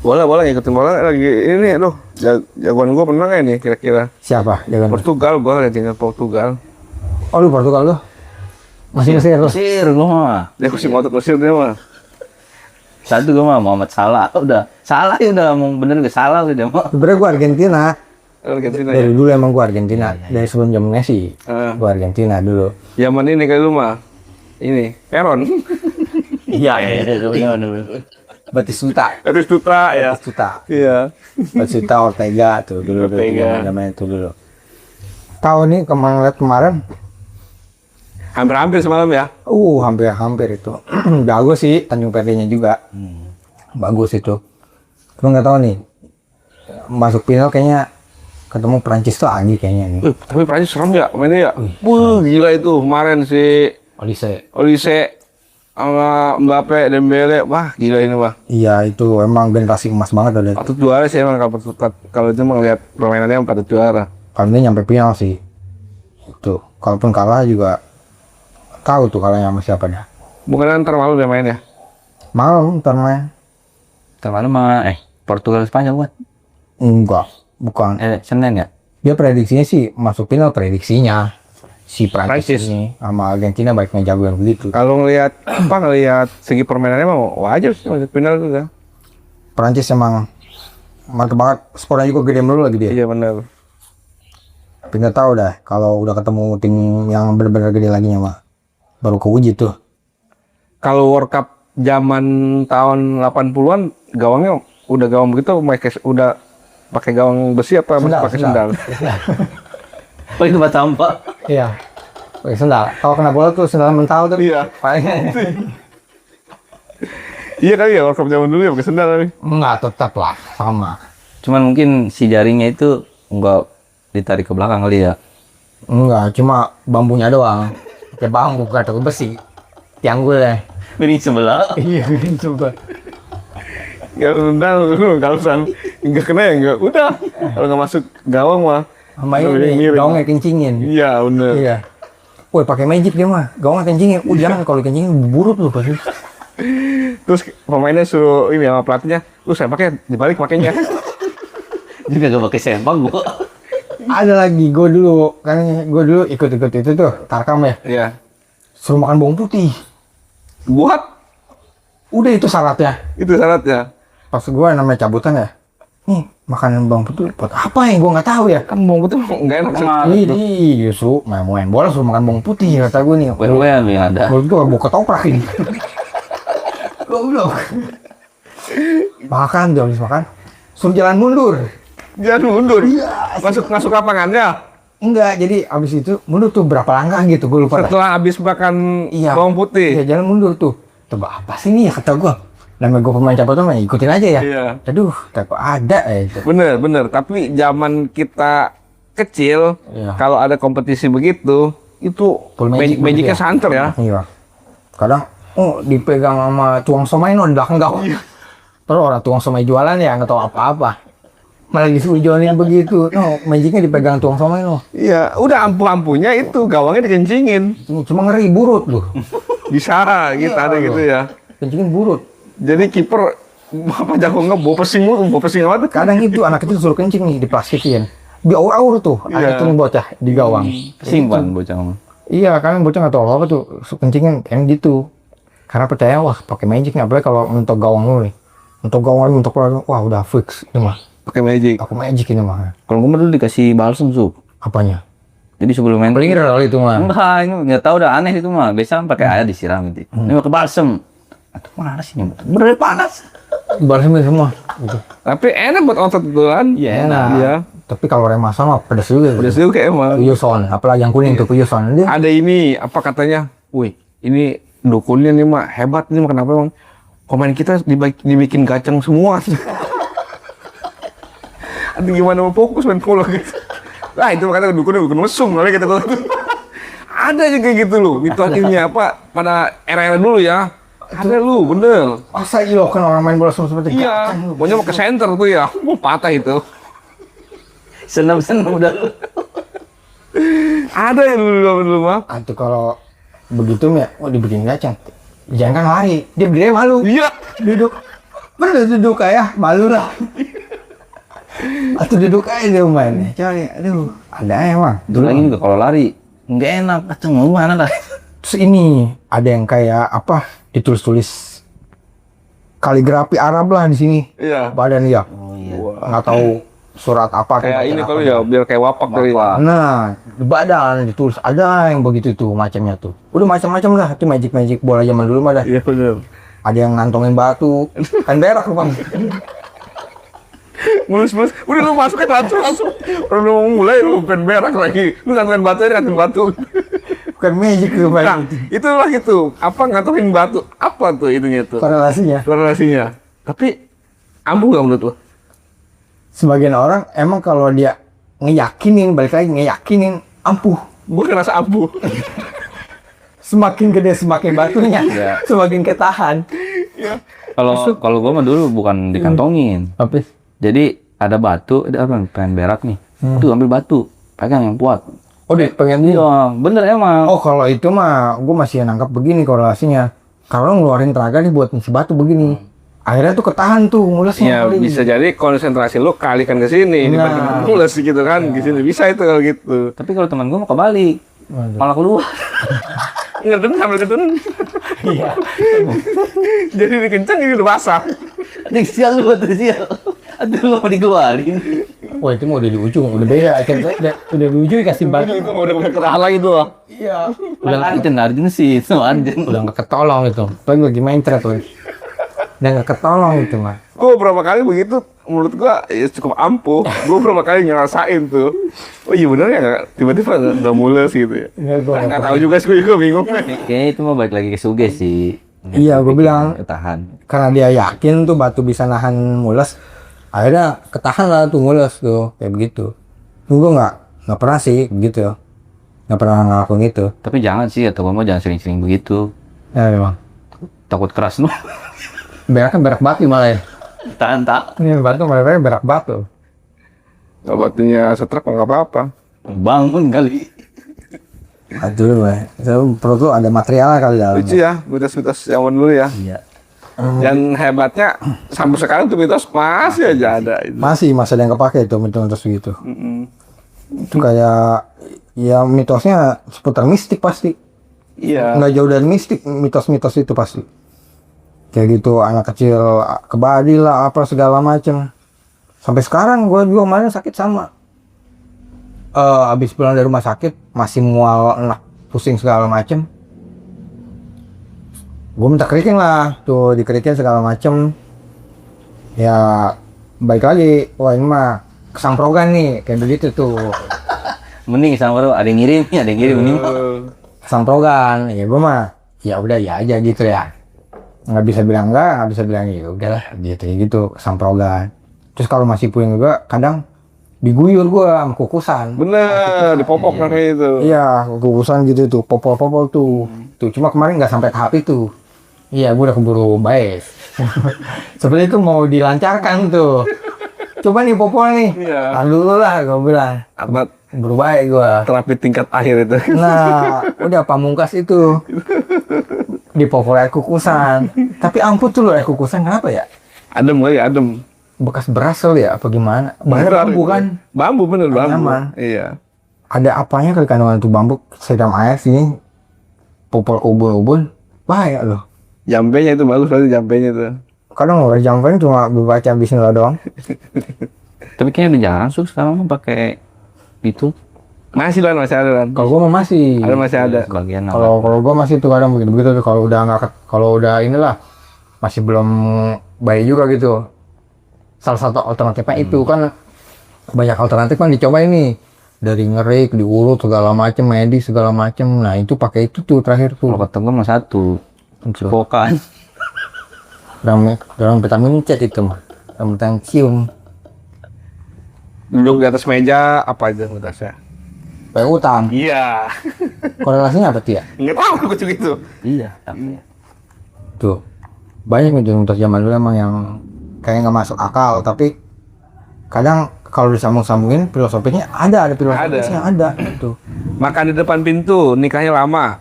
Boleh ikutin bola lagi ini loh. Jagoan gue pernah nggak ini kira-kira? Siapa? Jangan. Portugal, gue lihat tinggal Portugal. Oh, lu Portugal tuh? Masih Mesir lu? Mesir gue mah. Dia kursi motor Mesir dia mah. Satu gue mah Muhammad Salah. Udah. Salah ya udah ngomong bener gak salah udah mah. Sebenernya gue Argentina. Argentina ya. Dari dulu emang gue Argentina. Dari sebelum zaman Messi. Ah. Gue Argentina dulu. Zaman ini kayak lu mah. Ini Peron. Iya bener. Batistuta. Batistuta ya. Batistuta. Iya. Batistuta Ortega tuh dulu. Ortega. Namanya itu dulu. Tahu nih kemarin Hampir-hampir semalam ya. hampir itu. Bagus sih Tanjung Perdenya juga. Bagus itu. Cuma nggak tahu nih. Masuk final kayaknya ketemu Prancis tuh lagi kayaknya nih. Tapi Prancis serem ya mainnya ya. Wah gila itu kemarin si Olise sama Mbappe Dembele. Wah gila ini wah. Iya itu emang generasi emas banget ada. Patut juara sih emang kalau itu melihat permainannya patut juara. Kalau dia nyampe final sih. Itu. Kalaupun kalah juga tahu tuh kalahnya sama siapa dah. Bukan ntar malu dia main ya. Malam ntar main. Kemana mah Portugal Spanyol buat. Enggak, bukan. Senin ya? Dia prediksinya sih masuk final prediksinya. Si Prancis Prancis. ini sama Argentina baiknya jago yang begitu. Kalau ngelihat segi permainannya mah wajar sih masuk final itu kan. Prancis emang mantep banget. Skornya juga gede mulu lagi dia. Iya benar. Tapi nggak tahu dah kalau udah ketemu tim yang benar-benar gede lagi mah baru keuji tuh. Kalau World Cup zaman tahun 80-an gawangnya udah gawang begitu udah pakai gawang besi apa masih pakai sendal? Oh itu buat sampah. Iya. Pakai sendal. Kalau kena bola tuh sendal mental tuh. Iya. Paling Iya kali ya World Cup zaman dulu ya pakai sendal tapi. enggak tetap lah sama. Cuman mungkin si jaringnya itu enggak ditarik ke belakang kali ya. Enggak, cuma bambunya doang. Pakai bambu bukan pakai besi. Tiang gue deh. Ini sebelah. Iya, coba. Ya sendal kalau nggak kena ya nggak. Udah. Kalau nggak masuk gawang mah. Sama ini gaungnya kencingin. Iya bener. Iya. Woi pakai magic dia mah. Gaungnya kencingin. Jangan kalau kencingin buruk tuh pasti. Terus pemainnya suruh ini sama pelatihnya, lu sempaknya dibalik makanya. Juga gak pakai sempak gua. Ada lagi gue dulu ikut itu tuh Tarkam ya. Iya. Suruh makan bawang putih. Buat Udah itu syaratnya. itu syaratnya. Pas gue namanya cabutan ya. Nih makanan bawang putih buat apa ya? Gue nggak tahu ya. Kan bawang putih nggak enak sih. Ini justru main bola suruh makan bawang putih kata gue nih. Well yang ada. Gue tuh mau ketoprak ini. Goblok. Makan dia habis makan. Suruh jalan mundur. Jangan mundur. Masuk lapangannya. Enggak, jadi abis itu mundur tuh berapa langkah gitu, gue lupa. Setelah habis makan bawang putih. Iya, jalan mundur tuh. Coba apa sih ini ya kata gue. Namanya gue pemain cabut mah ikutin aja ya. Iya. Aduh, kok ada ya itu. Bener. Tapi zaman kita kecil, Iya. kalau ada kompetisi begitu, itu Full magic magicnya begitu ya? santer ya. Iya. Kadang, dipegang sama tuang somai no di belakang gawang. Terus orang tuang somai jualan ya nggak tahu apa-apa. Malah disuruh jualin begitu. No, magicnya dipegang tuang somai no. Iya, udah ampuh-ampuhnya itu gawangnya dikencingin. Cuma ngeri burut loh. Bisa gitu, Iya, ada gitu ya. Kencingin burut. Jadi kiper apa jago bawa pesing apa tuh? Kadang itu anak itu suruh kencing nih diplastikin. Diaur-aur tuh. Iya. Ada tuh bocah di gawang. Simpan bocah mah. Iya, kan bocah nggak tahu apa tuh. Kencingin kayak gitu. Karena percaya wah pakai magic nggak boleh kalau untuk gawang lu nih. Untuk gawang untuk wah udah fix itu mah. Pakai magic. Aku magic ini mah. Kalau gue dulu dikasih balsam sup. Apanya? Jadi sebelum main Pelinggir kali itu mah. enggak, ini nggak tahu udah aneh itu mah. Biasa kan pakai air disiram gitu. Ini pakai balsam. Aduh, mana sih ini? Bener panas. Balsam semua. Gitu. Tapi enak buat otot duluan. Iya, Enak. Iya. Tapi kalau remasa mah pedas juga. Udah juga emang. Kuyuson, apalagi yang kuning tuh kuyuson. Dia Ada ini apa katanya? Wih, ini dukunnya nih mah hebat nih mah kenapa emang pemain kita dibikin gacang semua. Aduh gimana mau fokus main bola gitu. Lah itu makanya dukun mesum kali kita ada aja kayak gitu loh. Mitos ini apa pada era-era dulu ya. Ada lu bener. masa iya kan orang main bola seperti Iya, pokoknya mau ke center tuh ya. Mau patah itu. Senam-senam udah. Ada ya dulu mah. Itu kalau begitu ya, dibikin gacang. Jangan kan lari, dia berdiri malu. Iya. Duduk. Bener duduk kayak malu lah. Atau duduk aja dia main. Cari, aduh, ada emang. Dulu lagi juga kalau lari nggak enak, kacang mana lah. Terus ini ada yang kayak apa? Ditulis-tulis kaligrafi Arab lah di sini. Iya. Badan ya. Oh iya. Nggak tahu surat apa. Kayak ini baca kalau apa. ya biar kayak wapak dari. Nah, di badan ditulis ada yang begitu tuh macamnya tuh. Udah macam-macam lah itu magic bola zaman dulu mah dah. Iya benar. Ada yang ngantongin batu, kan berak lu bang. Mulus. Udah lu masuk ke langsung. Udah lu mau mulai lu pengen berak lagi. Lu ngantongin batu aja ngantongin batu. Bukan magic tuh bang. Nah, itulah gitu. Apa ngantongin batu? Apa tuh itunya tuh? Korelasinya. Tapi ampuh nggak menurut lu? Sebagian orang emang kalau dia ngeyakinin, balik lagi ngeyakinin ampuh. Gue ngerasa ampuh. Semakin gede semakin batunya, Iya. semakin ketahan. Kalau gue mah dulu bukan dikantongin. Apa? Jadi ada batu, ada apa? Pengen berak nih. Tuh ambil batu, pegang yang kuat. Oh deh, pengen Iya, bener emang. Oh kalau itu mah gue masih nangkap begini korelasinya. Kalau ngeluarin tenaga nih buat ngisi batu begini, akhirnya tuh ketahan tuh mulesnya. Ya bisa jadi konsentrasi lu kalikan ke sini Nah. dibanding mules gitu kan. Di sini bisa itu kalau gitu. Tapi kalau teman gue mau kebalik, malah keluar. Ngeden sambil ngeden. Iya. Jadi dikencang ini udah basah. Aduh sial lu, sial. Aduh lu mau dikeluarin. Wah itu mau udah di ujung, udah beda. Udah di ujung dikasih batu. Itu udah kalah lagi tuh. Iya. Udah itu Arjun sih, sama Arjun. Udah nggak ketolong itu. Lagi main thread tuh. Udah nggak ketolong itu mah. Gue beberapa kali begitu, menurut gua ya cukup ampuh. Gue beberapa kali ngerasain tuh. Oh iya bener ya, tiba-tiba udah mules gitu ya. Nggak tahu juga sih, gue juga bingung. Kayaknya itu mah balik lagi ke Suge sih. Iya, gue bilang Ketahan. karena dia yakin tuh batu bisa nahan mules, akhirnya ketahan lah tuh mules tuh kayak begitu. Gue nggak pernah sih begitu, nggak pernah ngelakuin itu. Tapi jangan sih, atau gue mau jangan sering-sering begitu. Ya memang. Takut keras lu. Berak kan berak batu malah ya. Tahan tak. Ini batu malah berak batu. Kalau batunya setrek nggak apa-apa. Bangun kali. Aduh, perut lu ada material kali dalam. Lucu ya, mitos-mitos zaman dulu ya. Iya. Dan hebatnya sampai sekarang tuh mitos masih aja ada. Itu. Masih ada yang kepake itu mitos gitu. Mm-mm. Itu kayak ya mitosnya seputar mistik pasti. Iya. Nggak jauh dari mistik mitos-mitos itu pasti. Kayak gitu anak kecil kebadi lah apa segala macem. Sampai sekarang gue juga kemarin sakit sama. Abis pulang dari rumah sakit masih mual enak pusing segala macem. Gue minta keriting lah tuh dikeriting segala macem. Ya baik lagi. Wah ini mah kesamprogan nih, kayak begitu tuh. Mending sama ada yang ngirim, mending. Kesamprogan, ya gue mah, ya udah ya aja gitu ya. Nggak bisa bilang enggak, nggak bisa bilang ya udahlah gitu, kesamprogan. Terus kalau masih punya juga, kadang diguyur gue sama kukusan. Bener, dipopok kayak itu. Iya, kukusan gitu tuh, popol-popol tuh. Tuh, cuma kemarin nggak sampai tahap itu. Iya, gue udah keburu baik. Seperti itu mau dilancarkan tuh. Coba nih popol nih. Iya. Tahan dulu lah, gue bilang. Apa Keburu baik gue. terapi tingkat akhir itu. Nah, udah pamungkas itu. Dipopol air kukusan. Tapi ampun tuh loh air kukusan, kenapa ya? Adem kali, adem. Bekas berasal ya, apa gimana? Bahannya bambu kan? Bambu bener, bambu. Nyaman. Iya. Ada apanya kali kandungan itu bambu? Siram air sini, popol ubun-ubun, bahaya loh. Jampenya itu bagus berarti jampenya itu. Kadang nggak jampanya cuma baca bismillah doang. Tapi kayaknya udah jarang sekarang mah pakai itu. Masih masih ada kan. Kalau gua mah masih. Ada masih ada. Sebagian Kalau gua masih tuh kadang begitu tuh. Kalau udah nggak, kalau udah inilah masih belum baik juga gitu. Salah satu alternatifnya itu kan banyak alternatif kan dicoba ini dari ngerik, diurut segala macem, medis segala macem. Nah itu pakai itu tuh terakhir tuh. Kalau kata gue mah satu, cipokan. Dalam vitamin C itu mah, potassium. Duduk di atas meja apa aja mutasnya? Pakai utang. Iya. Korelasinya apa tuh ya? Nggak tahu aku juga itu. Iya, tapi Tuh banyak universitas zaman dulu emang yang kayak nggak masuk akal, tapi kadang kalau disambung-sambungin filosofinya ada filosofisnya ada gitu. Makan di depan pintu, nikahnya lama.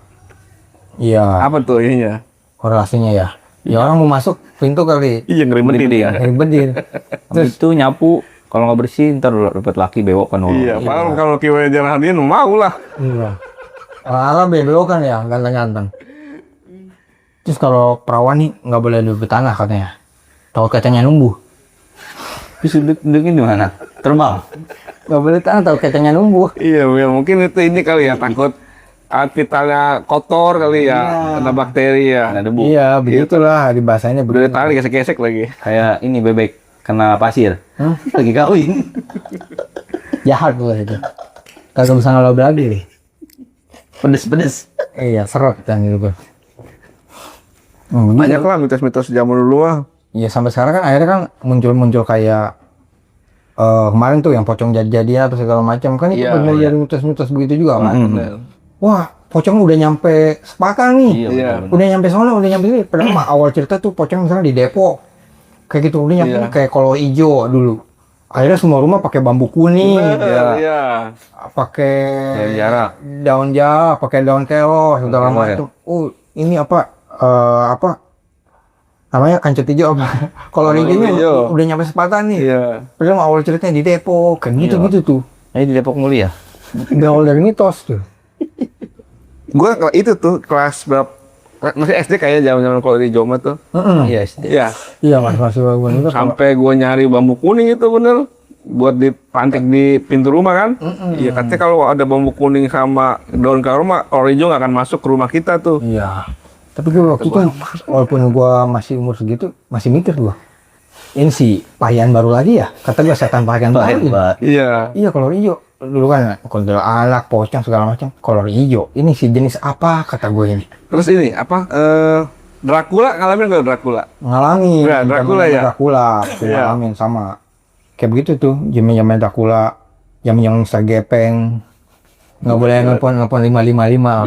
Iya. Apa tuh ininya? Korelasinya ya. Ya orang mau masuk pintu kali. Iya ngeribetin ya. Ribetin. terus itu nyapu kalau nggak bersih ntar dapat laki bewok kan. Iya, padahal kalau kiwanya jalan dia mau lah. Iya. Orang bebel kan ya ganteng-ganteng. Terus kalau perawan nih nggak boleh duduk di tanah katanya. Tahu kacangnya numbuh. Terus duduknya di mana? Terbang. Nggak boleh di tanah tahu kacangnya numbuh. Iya, ya, mungkin itu ini kali ya takut vitalnya kotor kali ya, kena bakteri ya. Ada debu. Iya, begitulah di bahasanya Udah begitu. tali gesek-gesek lagi. Kayak ini bebek kena pasir. Lagi kawin. Jahat gue itu. Kagak bisa ngelob lagi. Pedes-pedes. Iya, serot kan gitu gue. Banyak lah mitos-mitos zaman dulu ah. Iya, sampai sekarang kan akhirnya kan muncul kayak kemarin tuh yang pocong jadi-jadian atau segala macam kan itu Iya, benar iya. dari mitos-mitos begitu juga kan. Bener. Wah, pocong udah nyampe Sepakan nih. Iya, Iya. bener-bener. Udah nyampe sono, udah nyampe sini. Padahal mah awal cerita tuh pocong misalnya di Depok. Kayak gitu, udah nyampe Iya. kayak kolor hijau dulu. Akhirnya semua rumah pakai bambu kuning, Iya. pakai Daun jarak. daun jarak, pakai daun kelor, segala kelor ya? macam. Oh, ini apa namanya kancut hijau apa? Kolor hijaunya hijau. udah nyampe Sepatan nih. Iya. Padahal mah awal ceritanya di Depok, kayak gitu tuh. Ini di Depok Mulia. Berawal dari mitos tuh. Gua itu tuh kelas berapa? Masih SD kayaknya zaman-zaman kalau di Joma tuh. Iya, SD. Iya. Iya, masih bagus itu. Sampai gua nyari bambu kuning itu bener buat dipantik di pintu rumah kan. Iya, katanya kalau ada bambu kuning sama daun kelor mah orang hijau nggak akan masuk ke rumah kita tuh. Iya. Tapi gue waktu itu walaupun gue masih umur segitu masih mikir gue. Ini si payan baru lagi ya? Kata gue setan payan baru. Hebat. Iya. Iya kolor hijau. Dulu kan kontrol alat, pocong segala macam. Kolor hijau. Ini si jenis apa kata gue ini? Terus ini apa? Dracula ngalamin nggak Dracula? Ngalamin. Ya, Dracula ya? Dracula. Iya. Ngalamin sama. Kayak begitu tuh. Jaman-jaman Dracula. Jaman-jaman Sagepeng. Nggak boleh nelpon 555.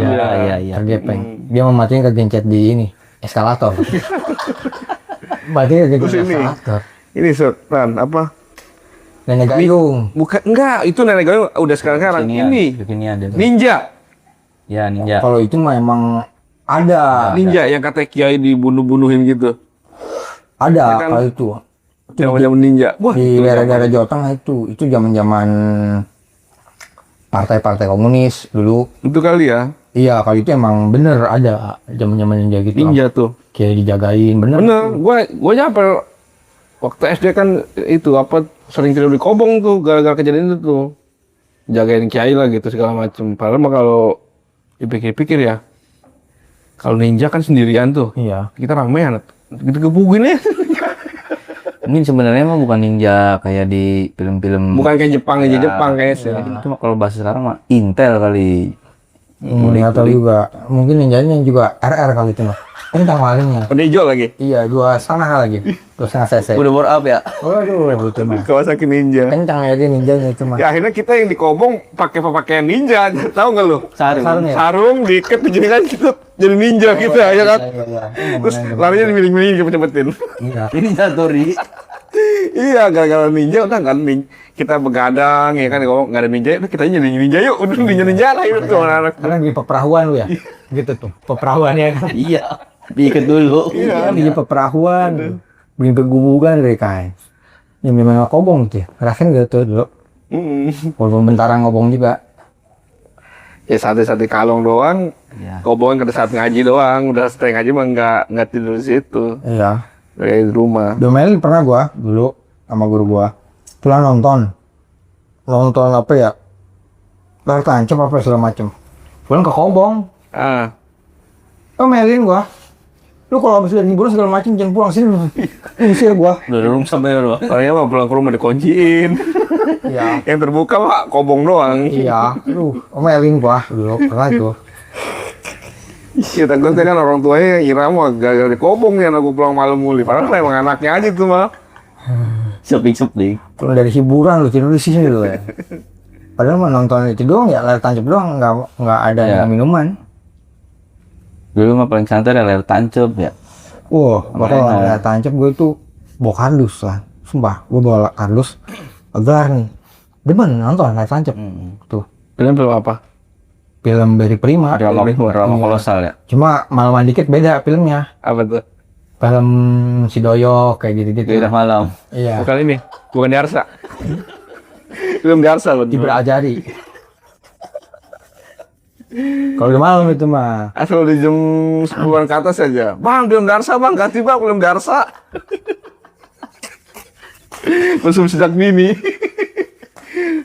Iya. Tergepeng. Dia mematiin kegencet di ini. Eskalator. Matinya kegencet Terus ini. eskalator. Ini Sultan apa? Nenek gayung. Bukan enggak, itu nenek gayung udah sekarang. Ini Ini ada. ninja. Ya, ninja. Kalau itu mah emang ada. Ninja yang kata kiai dibunuh-bunuhin gitu. Ada Ya kan? kalau itu. Zaman-zaman ninja. Wah, Di daerah-daerah Jawa Tengah itu zaman-zaman partai-partai komunis dulu. itu kali ya. Iya, kalau itu emang bener ada zaman-zaman ninja gitu. Ninja tuh. Kayak dijagain, bener. Bener, gua nyampe waktu SD kan itu apa sering tidur di kobong tuh gara-gara kejadian itu tuh. Jagain kiai lah gitu segala macem. Padahal mah kalau dipikir-pikir ya, kalau ninja kan sendirian tuh. Iya. Kita ramean, gitu gebukin ya. Mungkin sebenarnya mah bukan ninja kayak di film-film. Bukan kayak Jepang, aja Jepang kayaknya sih. Cuma kalau bahasa sekarang mah Intel kali. Nggak tahu juga. Mungkin ninjanya juga RR kali itu mah. Kencang malingnya. Udah hijau lagi. Iya, 2,5 lagi. 2,5 cc. Udah bore up ya. Waduh, itu mah. Kawasaki Ninja. Kencang ya dia ninjanya itu mah. Ya akhirnya kita yang di Kobong pakai pakaian ninja, tahu nggak lu? Sarung ya? Sarung diikat jadi kan kita jadi ninja kita ya kan. Iya. Terus larinya dimiling-miling cepet-cepetin. Iya. Ini Satori. Iya, gara-gara ninja udah kan kita begadang ya kan ngomong nggak ada ninja, udah kita jadi ninja yuk, udah ninja lah itu tuh anak-anak. Karena di peperahuan lu ya. Gitu tuh. Peperahuan ya kan. Iya. Diikat dulu. Iya, di peperahuan. Bikin kegubugan dari kain. Ya memang kobong tuh ya. Rasain gitu dulu. Walaupun bentaran ngobong juga. Ya sate-sate kalong doang, Iya. Kobong pada saat ngaji doang, udah setelah ngaji mah nggak tidur di situ, Iya. dari rumah. Domelin pernah gua dulu sama guru gua. Pulang nonton apa ya? Layar tancap apa segala macem. Pulang ke kobong. Domelin gua. Lu kalau habis dari hiburan segala macem jangan pulang sini lu. Ngusir gua. Udah rumah sampai berapa? Soalnya mah pulang ke rumah dikunciin. Iya. Yang terbuka mah Kobong doang. Iya. Lu omelin gua dulu pernah itu. Iya, gue kan orang tuanya ngira mah gara-gara di Kobong ya, aku pulang malam muli. Padahal emang anaknya aja tuh mah. Sepik-sepik. Pulang dari hiburan lu tidur di sini lu ya. Padahal mah nonton itu doang ya, layar tancap doang, nggak ada Ya. minuman. Dulu mah paling santai layar tancap ya. Wah, bakal Enak. layar tancap gue tuh bawa kardus lah. Sumpah, gue bawa kardus agar nih. Demen nonton layar tancap. Tuh, Film apa? film dari Prima. Drama Iya. kolosal ya. Cuma malaman dikit beda filmnya. Apa tuh? Film si Doyok kayak gitu-gitu. Beda malam. Iya. Bukan ini, bukan Darsa. Film Darsa loh. Ibra Ajari. Kalau udah malam itu mah. Asal di jam 10-an ke atas aja. Bang, film Darsa bang, ganti bang film Darsa. Musuh sejak dini.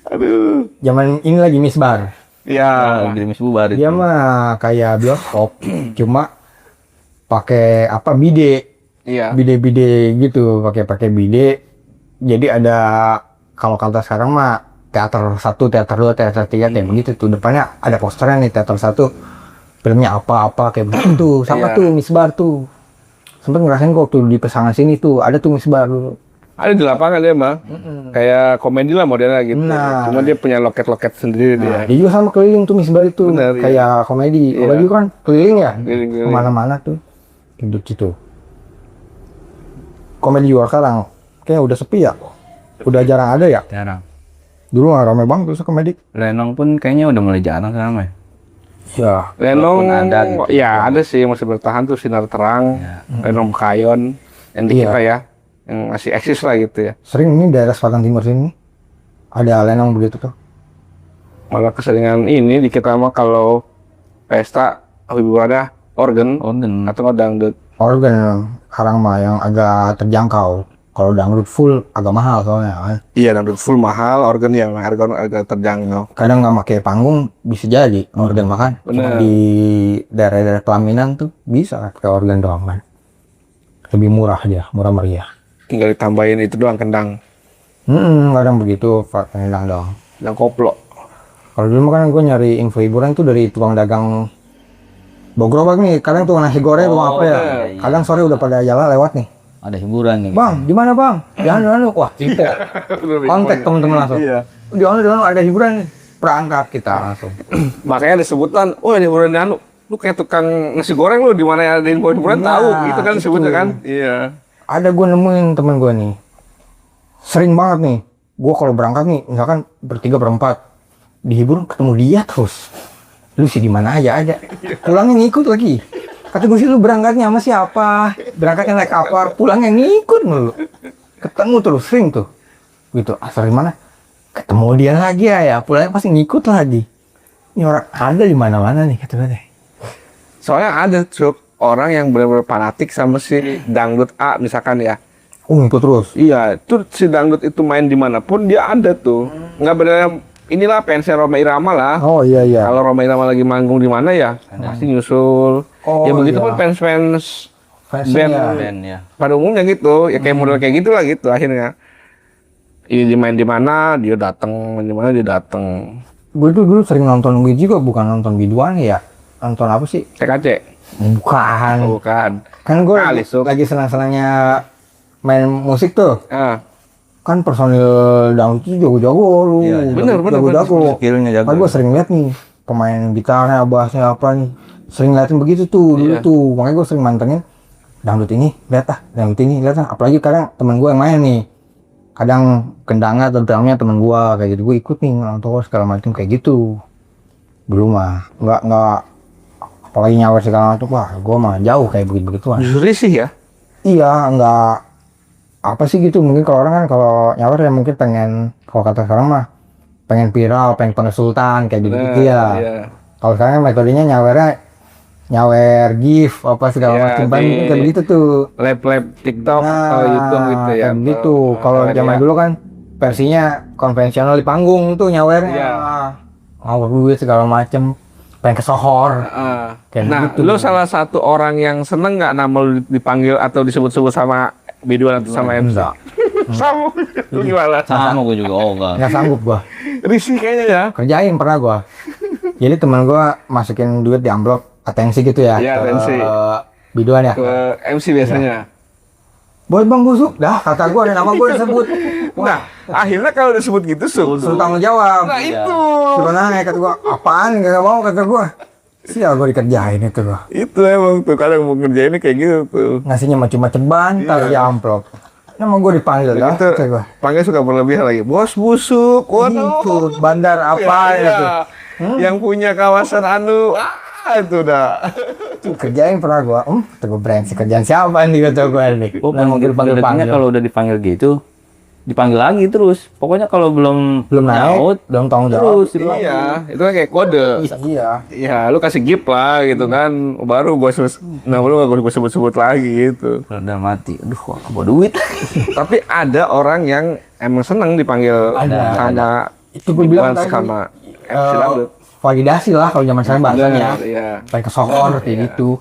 Aduh. Zaman ini lagi misbar. Ya, Gerimis bubar itu. Dia mah kayak bioskop, cuma pakai apa bide, iya. bide gitu, pakai bide. Jadi ada kalau kata sekarang mah teater 1, teater 2, teater 3 kayak begitu tuh. Depannya ada posternya nih teater 1. Filmnya apa kayak begitu. Sama Iya. tuh misbar tuh. Sempet ngerasain kok tuh di pesangan sini tuh ada tuh misbar dulu. Ada di lapangan dia mah. Kayak komedi lah modelnya gitu. Nah. Cuma dia punya loket-loket sendiri Nah, dia. dia juga sama keliling tuh misbar itu. Benar, iya. Kayak komedi. Iya. Komedi kan keliling ya. Keliling-keliling. Kemana-mana tuh. Hidup gitu. Komedi juga sekarang kayaknya udah sepi ya. Udah jarang ada ya. Jarang. Dulu nggak ramai banget tuh komedi. Lenong pun kayaknya udah mulai jarang sekarang ya. Ya. Lenong Walaupun ada gitu. ya ada sih masih bertahan tuh Sinar Terang, Lenong Kayon, yang di Iya. kita ya, yang masih eksis lah gitu ya. Sering ini daerah Selatan Timur sini ada lenong begitu tuh. Malah keseringan ini di kita mah kalau pesta hiburannya organ Organ. atau nggak dangdut. Organ sekarang mah yang agak terjangkau. Kalau dangdut full agak mahal soalnya kan. Iya, dangdut full mahal, organ ya organ agak terjangkau. Kadang nggak pakai panggung bisa jadi organ makan. Cuma Bener. di daerah-daerah pelaminan tuh bisa pakai organ doang kan. Lebih murah dia, murah meriah. Tinggal ditambahin itu doang kendang Kadang begitu pakai kendang doang. dan koplo. Kalau dulu mah kan gue nyari info hiburan tuh dari tukang dagang Bogrobak nih. Kadang tukang nasi goreng, tukang apa ya. iya. Kadang sore udah pada jalan lewat nih. Ada hiburan nih. Bang, di mana bang? Jangan wah info. Kontak teman-teman langsung. Iya. Di mana ada hiburan nih. Perangkat kita langsung. Makanya disebutan, oh ini hiburan anu, lu kayak tukang nasi goreng lu di mana ada info hiburan Nah, tahu gitu kan disebutnya itu. kan. Iya. Ada gue nemuin temen gue nih. Sering banget nih. Gue kalau berangkat nih, misalkan bertiga berempat di hiburan ketemu dia terus. Lu sih di mana aja ada. Pulangnya ngikut lagi. Kata gue sih lu berangkatnya sama siapa? Berangkatnya naik apa? Pulangnya ngikut mulu. Ketemu terus sering tuh. Gitu. Asal di mana? Ketemu dia lagi ya. Pulangnya pasti ngikut lagi. Ini orang ada di mana-mana nih kata gue deh. Soalnya ada Cuk, orang yang benar-benar fanatik sama si dangdut A misalkan ya. Ngikut terus. Iya, itu si dangdut itu main dimanapun dia ada tuh. Nggak benar inilah fansnya Rhoma Irama lah. Oh iya iya. Kalau Rhoma Irama lagi manggung di mana ya, pasti nyusul. Oh, Ya begitu iya. pun fans-fans Fansnya ya. band ya. pada umumnya gitu, ya kayak model kayak gitulah gitu akhirnya. Ini dimain di mana dia datang, di mana dia datang. Gue tuh dulu sering nonton gue juga, bukan nonton biduan ya. Nonton apa sih? TKC. Bukan. Oh, bukan. Kan gue Kali, Sob. lagi senang-senangnya main musik tuh. Ah, Kan personil dangdut itu jago-jago lu. Iya, bener. Jago-jago. Skillnya jago. Kan gue sering liat nih pemain gitarnya, bassnya apa nih. Sering liatin begitu tuh dulu Iya. tuh. Makanya gue sering mantengin dangdut ini, lihat ah, dangdut ini, lihat ah. Apalagi kadang temen gue yang main nih. Kadang kendangnya atau drumnya temen gue kayak gitu. Gue ikut nih nonton segala macam kayak gitu. Dulu mah nggak apalagi nyawer segala macam. Wah, gue mah jauh kayak begitu-begituan. justru risih ya. Iya, nggak apa sih gitu. Mungkin kalau orang kan kalau nyawer ya mungkin pengen, kalau kata sekarang mah pengen viral, pengen sultan kayak gitu gitu ya. Iya. Kalau sekarang metodenya nyawer GIF apa segala Iya, macam, di- mungkin kayak begitu tuh. Lab TikTok atau YouTube gitu ya. kayak begitu. Kalau Iya. zaman dulu kan versinya konvensional di panggung tuh nyawernya. Iya. Ngawur duit segala macem, pengen kesohor. Kayak Nah, gitu. lu salah satu orang yang seneng nggak nama lu dipanggil atau disebut-sebut sama biduan atau sama MC? Enggak. Sama. Lu gimana? Sama gue juga. Oh enggak. Nggak sanggup gua. Risih kayaknya ya. Kerjain pernah gua. Jadi teman gua masukin duit di amplop atensi gitu ya. Iya, atensi. Biduan ya. Ke MC biasanya. Buat Bang Busuk, dah kata gua ada nama gua disebut. Nah, akhirnya kalau disebut gitu Suruh tanggung jawab. Nah itu. Suruh naik, kata gua, apaan gak mau kata gua. Sial gua dikerjain itu gua. Itu emang tuh kadang mau ngerjainnya kayak gitu tuh. Ngasihnya cuma ceban, taruh di amplop. Nama gua dipanggil dah, Itu kata gua. panggil suka berlebihan lagi. Bos busuk. Waduh. Itu bandar apa ya tuh. Yang punya kawasan anu. Itu dah. Tuh, kerjain pernah gua. Kata gua brengsek, kerjaan siapa nih kata gua nih. Oh, Nah, panggil kalau udah dipanggil gitu, dipanggil lagi terus. Pokoknya kalau belum belum naik, nyaut, belum tanggung jawab. terus dipanggil. Iya, itu kan kayak kode. Iya. Ya, lu kasih gift lah gitu kan. Baru gue lu gak gue sebut-sebut lagi gitu. Udah mati. Aduh, wah, bawa duit. Tapi ada orang yang emang seneng dipanggil Ada, sama Itu gua bilang Iwan tadi. sama MC eh, Dangdut. validasi lah kalau zaman sekarang bahasanya. Iya. Pengen kesohor kayak gitu.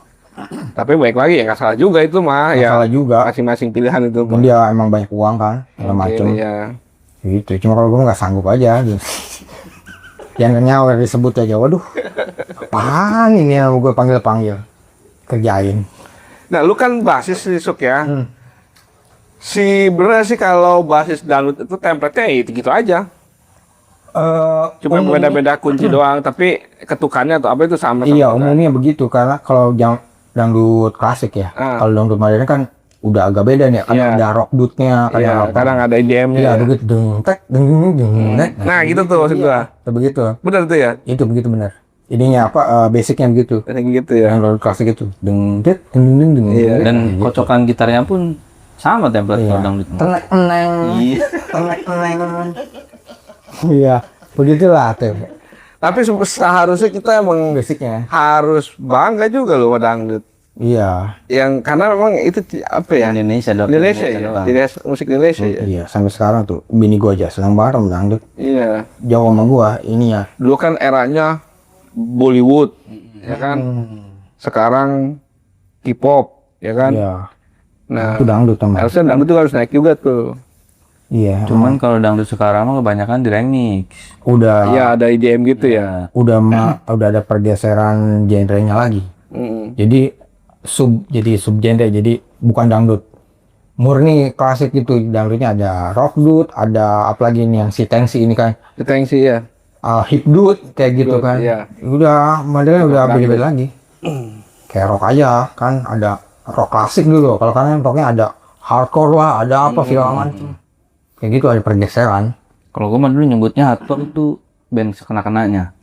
Tapi baik lagi ya nggak salah juga itu mah. Nggak Ya salah juga. masing-masing pilihan itu. Mungkin dia emang banyak uang kan, segala macem. Iya. Gitu. Cuma kalau gue nggak sanggup aja. Gitu. Yang nyawer disebut aja, waduh. Apaan ini yang gue panggil-panggil? Kerjain. Nah, lu kan basis nih Suk ya. Hmm. Bener sih kalau basis dangdut itu template-nya itu gitu aja. Cuma Umumnya- beda-beda kunci doang, tapi ketukannya atau apa itu sama. Iya, umumnya begitu karena kalau dangdut klasik ya. Ah. Kalau dangdut modern kan udah agak beda nih. Kadang Iya. ada rock dutnya, kadang Iya, apa. kadang ada IDM-nya. Iya, ya. begitu deng tek deng deng tek. Nah, gitu tuh maksud gua. Itu begitu. Bener tuh ya. Itu begitu benar. Ininya apa basicnya begitu. Kayak gitu ya. Yang dangdut klasik itu deng tek deng deng deng. Iya. Dan kocokan gitarnya pun sama template Iya. kalau dangdut. Tenek eneng. Iya. Tenek eneng. Iya, begitulah tuh Tapi seharusnya kita emang basicnya. harus bangga juga loh sama dangdut. Iya. Yang karena memang itu apa ya? Indonesia doang. Indonesia ya. doang. Musik Indonesia ya. Iya, sampai sekarang tuh bini gua aja senang banget sama dangdut. Iya. Jauh sama gua ini ya. Dulu kan eranya Bollywood, ya kan? Sekarang K-pop, ya kan? Iya. Nah, Itu dangdut teman. harusnya dangdut tuh harus naik juga tuh. Iya. Cuman kalau dangdut sekarang mah kebanyakan di remix. udah Iya, ada IDM gitu ya. udah ada pergeseran genrenya lagi. Mm. Jadi sub genre, jadi bukan dangdut murni klasik gitu. Dangdutnya ada rock dut, ada apalagi ini yang si tensi ini kan Ditengsi ya. hip dut kayak gitu Dut, kan. iya. Udah modelnya udah Dangdut. beda-beda lagi. Kayak rock aja kan, ada rock klasik dulu. Kalau kan rocknya ada hardcore lah, ada apa segala macam. Kayak gitu ada pergeseran. Kalau gue mah dulu nyebutnya hardcore itu band sekena-kenanya.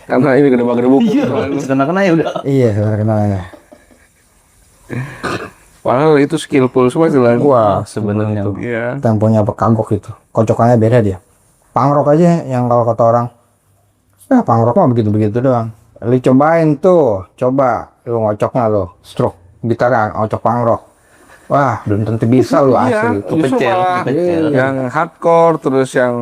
Karena ini gedebak-gedebuk. Sekena-kena ya udah. Iya, sebenarnya. Padahal itu skillful semua sih lah. Wah, Sebenarnya. Iya. temponya berkagok gitu. Kocokannya beda dia. Pangrok aja yang kalau kata orang, ya pangrok mah begitu-begitu doang. Lu cobain tuh, coba lu ngocoknya lo, stroke gitarnya ngocok pangrok. Wah, belum tentu bisa lu Iya, asli. justru Kepecel, malah kepecel. yang hardcore terus yang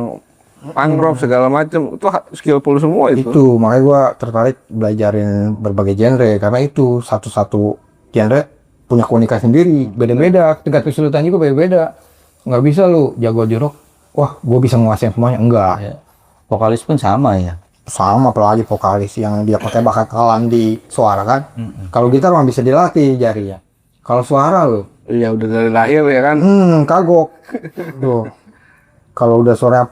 punk rock segala macam itu skillful semua itu. Itu makanya gua tertarik belajarin berbagai genre karena itu satu-satu genre punya keunikan sendiri, beda-beda, tingkat kesulitan juga beda-beda. Nggak bisa lu jago di rock, wah gue bisa nguasain semuanya, enggak. Ya. Vokalis pun sama ya. Sama apalagi vokalis yang dia pakai bakalan di suara kan. Kalau gitar mah bisa dilatih jarinya. Kalau suara lu, Iya udah dari lahir ya kan. kagok. Tuh. Kalau udah suara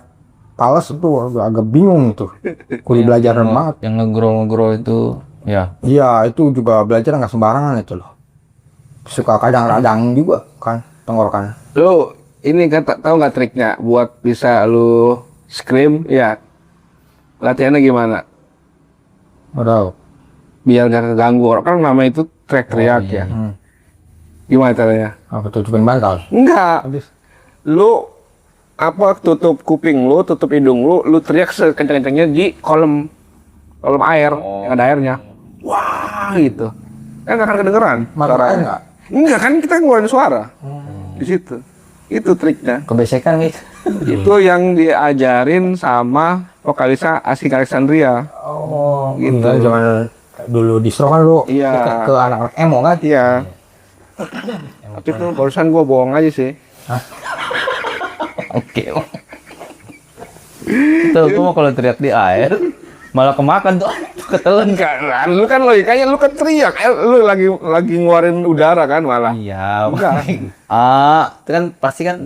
pales tuh agak bingung tuh. Kudu belajar banget. Yang ngegrow itu ya. Iya, itu juga belajar nggak sembarangan itu loh. Suka kadang radang juga kan tenggorokan. Lu ini kan tahu nggak triknya buat bisa lu scream ya? Latihannya gimana? Udah. Biar nggak keganggu orang kan nama itu teriak-teriak ya. Gimana caranya? Apa tutupin bantal? Enggak. Lu apa tutup kuping lu, tutup hidung lu teriak sekencang-kencangnya di kolom air yang ada airnya. Wah gitu. Kan nggak akan kedengeran. Mata air nggak? Enggak kan kita ngeluarin suara di situ. Itu triknya. Kebesekan gitu. Itu yang diajarin sama vokalisnya Asking Alexandria. Oh, gitu. Zaman dulu di Sro kan lu Iya. ke anak-anak emo kan? Iya. Tapi itu barusan gua bohong aja sih. Oke. Tuh, gua mau kalau teriak di air malah kemakan tuh ketelan. Enggak, lu kan logikanya lu kan teriak, lu lagi ngeluarin udara kan malah. Iya. Enggak. Itu kan pasti kan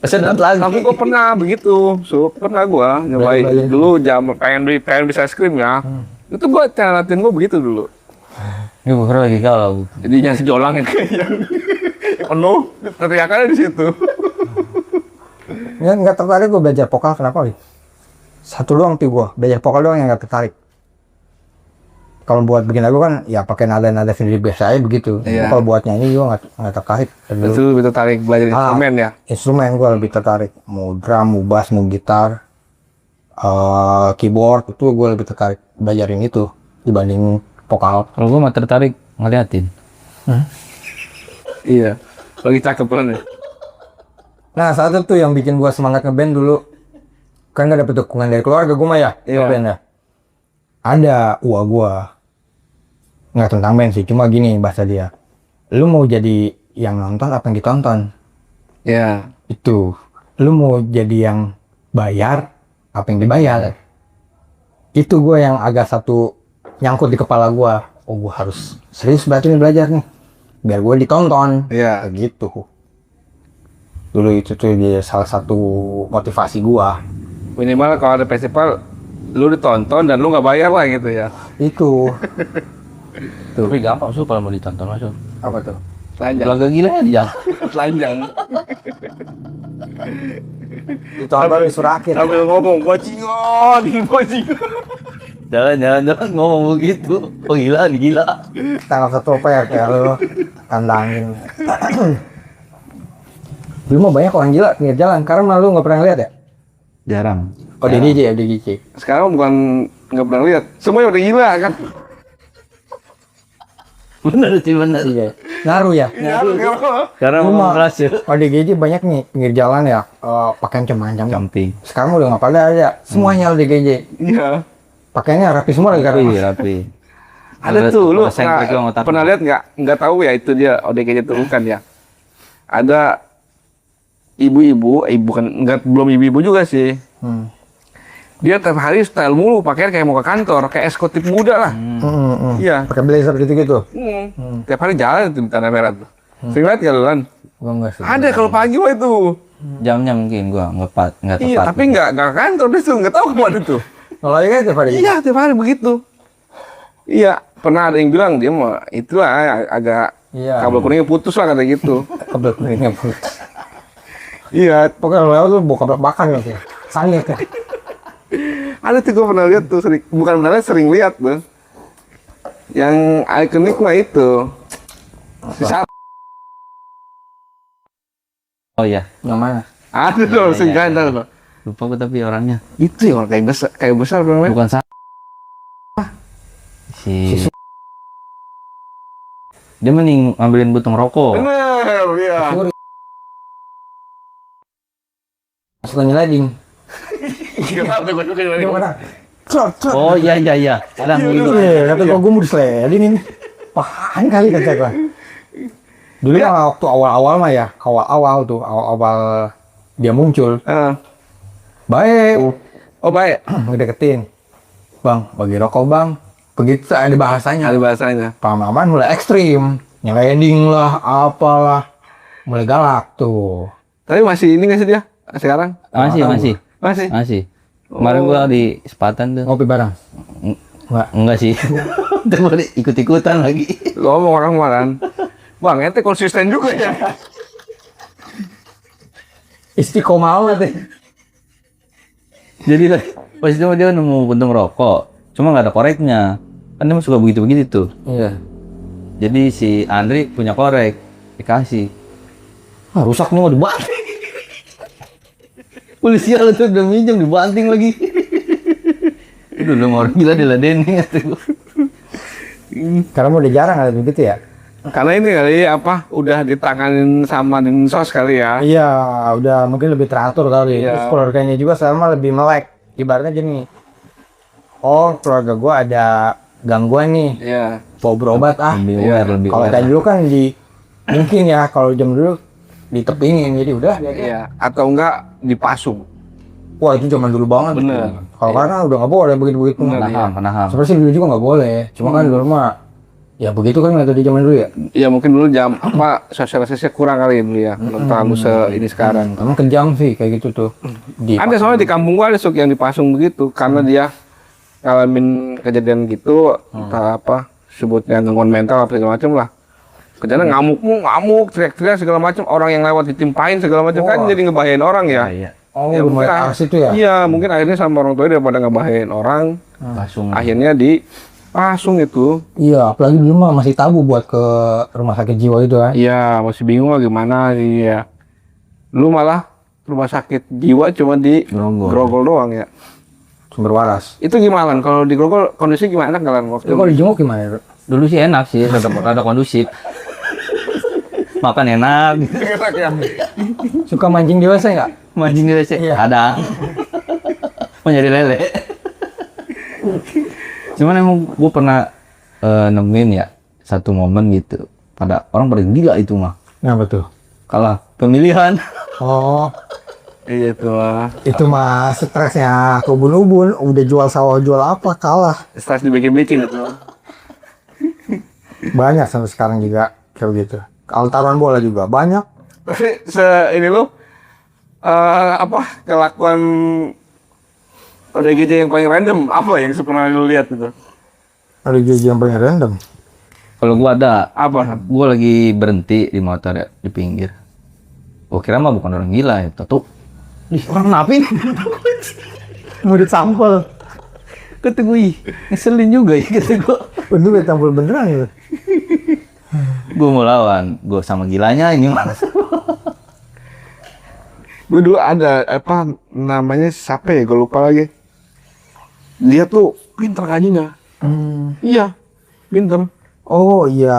sedot lagi. Tapi gua pernah begitu, pernah gua nyobain Belajar. dulu pengen bisa es krim ya. Itu gua cara latihan gua begitu dulu. Ini bukan lagi galau. Jadi jangan sejolang yang penuh, teriakannya di situ. Ya, nggak tertarik gue belajar vokal, kenapa Li? Satu doang tuh gue, belajar vokal doang yang nggak tertarik. Kalau buat bikin lagu kan, ya pakai nada-nada sendiri biasa aja begitu. Iya. Kalau buat nyanyi gue nggak tertarik. Dulu, Itu lebih tertarik belajar instrumen ya. Instrumen gue lebih tertarik. Mau drum, mau bass, mau gitar, keyboard, itu gue lebih tertarik belajarin itu dibanding vokal. Kalau gua mah tertarik ngeliatin. Iya. Lagi cakep banget ya. Nah, saat itu yang bikin gue semangat ngeband dulu, kan gak dapet dukungan dari keluarga gue mah ya, Iya. ngeband ya. Ada uang gue, nggak tentang band sih, cuma gini bahasa dia. Lu mau jadi yang nonton apa yang ditonton? Iya. Itu. Lu mau jadi yang bayar apa yang dibayar? Itu gue yang agak satu nyangkut di kepala gue. Oh, gue harus serius berarti nih belajar nih, biar gue ditonton. Iya. Kayak gitu. Dulu itu tuh dia salah satu motivasi gua. Minimal kalau ada festival lu ditonton dan lu nggak bayar lah gitu ya. Itu. Tapi gampang sih kalau mau ditonton masuk. Apa tuh? Telanjang. Laga gila ya di jalan. Telanjang. Ditonton disuruh akhir. Sambil ngomong bajingan, bajingan. Jangan ngomong begitu. Oh gila. Tanggal 1 apa ya kayak lu tandangin. Dulu mah banyak orang gila pinggir jalan, karena lu nggak pernah lihat ya? Jarang. Oh, di DJ ya, di DJ. Sekarang bukan nggak pernah lihat, semuanya udah gila kan? Bener sih bener. Iya. Ngaruh ya? Karena Lu mau mah- merasa Oh, di DJ banyak nih pinggir jalan ya, pakaian macam-macam. camping. Sekarang udah nggak pada ada, semuanya di DJ. Iya. Pakaiannya rapi semua lagi Rapi, kan? rapi. Ada tuh, lu sentrik sama otak. pernah lihat nggak? Nggak tahu ya itu dia ODGJ itu bukan ya? Ada ibu-ibu, belum ibu-ibu juga sih. Dia tiap hari style mulu, pakaian kayak mau ke kantor, kayak eksklusif muda lah. Iya. Pakai blazer gitu-gitu. Tiap hari jalan itu di tanah merah tuh. Sering lihat ya lu kan? Gua nggak suka. Ada kalau pagi wah itu. Jamnya mungkin gua nggak tepat. Iya, tapi nggak ke kantor dia tuh, nggak tahu kemana itu. Kalau ya kan pada Iya, tiap hari begitu. Iya, pernah ada yang bilang dia mah itulah agak Iya. kabel kuningnya putus lah kata gitu. kabel kuningnya putus. Iya, Pokoknya lewat tuh buka belakang gitu. Sangit ya. ada tuh gue pernah lihat tuh, bukan pernah lihat, sering lihat tuh. Yang ikonik mah itu. Si Sar- Oh iya. Yang mana? ada dong, si ganda loh. Lupa gua tapi orangnya. Itu yang kayak besar namanya. Bukan si dia mending ngambilin butung rokok. Bener, iya. Suka nyelading. Gimana gue juga ini. Gimana? Cot. Oh iya. Kadang gitu. Iya, kata gua mau disleding ini. Pahan kali kata gua. Dulu mah waktu awal-awal mah ya, awal-awal dia muncul, baik, Oh baik. ngedeketin. Bang, bagi rokok bang. Begitu ada bahasanya. Ada bahasanya. Paman mulai ekstrim, nyelending lah, apalah, mulai galak tuh. Tapi masih ini nggak sih dia sekarang? Masih. Masih. Kemarin gua di sepatan tuh. Ngopi bareng. Enggak sih. Udah ikut-ikutan lagi. Ngomong orang malan. Bang, ente konsisten juga ya. Istiqomah deh. Jadi lah, pas itu dia nemu puntung rokok, cuma nggak ada koreknya. Kan dia suka begitu-begitu tuh. Iya. Jadi si Andri punya korek, dikasih. Ah, rusak nih mau dibanting. Polisi lah tuh udah minjem dibanting lagi. Itu udah orang gila diladenin kata gua. Karena udah jarang ada begitu ya. Karena ini kali apa udah ditanganin sama Dinsos kali ya. Iya, udah mungkin lebih teratur kali. Iya. Terus keluarganya juga sama lebih melek. Ibaratnya gini. Oh, keluarga gua ada gangguan nih. Iya. Mau berobat ah. Lebih aware, lebih Kalau aware. tadi dulu kan mungkin ya kalau jam dulu ditepingin jadi udah. Iya. Atau enggak dipasung. Wah itu zaman dulu banget. Bener. Kalau karena udah nggak boleh begitu-begitu. Panahan. Sebenarnya dulu juga nggak boleh. Cuma kan dulu mah ya begitu kan nggak di zaman dulu ya. Ya mungkin dulu jam apa sosialisasinya kurang kali dulu ya. Belum terlalu ini sekarang. Emang kejam sih kayak gitu tuh. Ada soalnya di kampung gua ada sok yang dipasung begitu karena dia ngalamin kejadian gitu, entah apa sebutnya gangguan mental apa segala macam lah. Kejadian ngamuk, teriak-teriak segala macam, orang yang lewat ditimpain segala macam kan jadi ngebahayain orang ya. Iya. Oh, Ya, lumayan mungkin- ars itu ya. Iya, mungkin akhirnya sama orang tuanya daripada ngebahayain orang, Pasung. akhirnya dipasung itu. Iya, apalagi dulu mah masih tabu buat ke rumah sakit jiwa itu kan. Iya, masih bingung lah gimana iya. Lu malah rumah sakit jiwa cuma di Grogol. Grogol doang ya. Sumber waras. Itu gimana? Kalau di Grogol kondisi gimana kalian waktu Itu kalau dijenguk gimana? Bro? Dulu sih enak sih, rada kondusif. Makan enak. Suka mancing di WC nggak? Mancing di WC. Iya. Ada. Mau nyari lele. Cuman emang gue pernah nemuin ya satu momen gitu. Orang pada gila itu mah. Nah betul. Kalah pemilihan. Oh, Iya itu lah. itu mah stresnya ke ubun-ubun. Udah jual sawah jual apa kalah. Stres dibikin-bikin itu. Banyak sampai sekarang juga kayak begitu. Kalau taruhan bola juga banyak. Tapi ini lu apa kelakuan ODGJ yang paling random apa yang pernah lu lihat itu? Ada juga yang paling random. Kalau gua ada, Apa? gua lagi berhenti di motor ya, di pinggir. Gua kira mah bukan orang gila ya, tuh. Orang napin. Mau ditampol. Kata gue, "Ih, ngeselin juga ya," kata gua. Bener ditampol beneran gitu. Gua mau lawan, gua sama gilanya ini mana? Gue dulu ada apa namanya siapa ya? Gue lupa lagi. Dia tuh pinter ngajinya. Iya, pinter. Oh iya,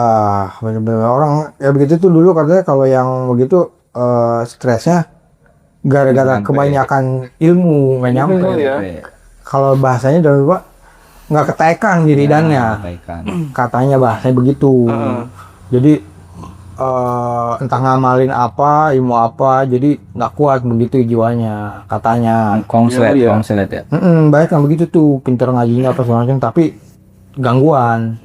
bener-bener orang ya begitu tuh dulu katanya kalau yang begitu stresnya gara-gara kebanyakan ilmu nggak nyampe. Iya. Kalau bahasanya dari Pak nggak ketekan di lidannya. Katanya bahasanya begitu. Jadi entah ngamalin apa, ilmu apa, jadi nggak kuat begitu jiwanya katanya. Konslet Iya. ya. Baik kan begitu tuh, pinter ngajinya apa segala macam, tapi gangguan.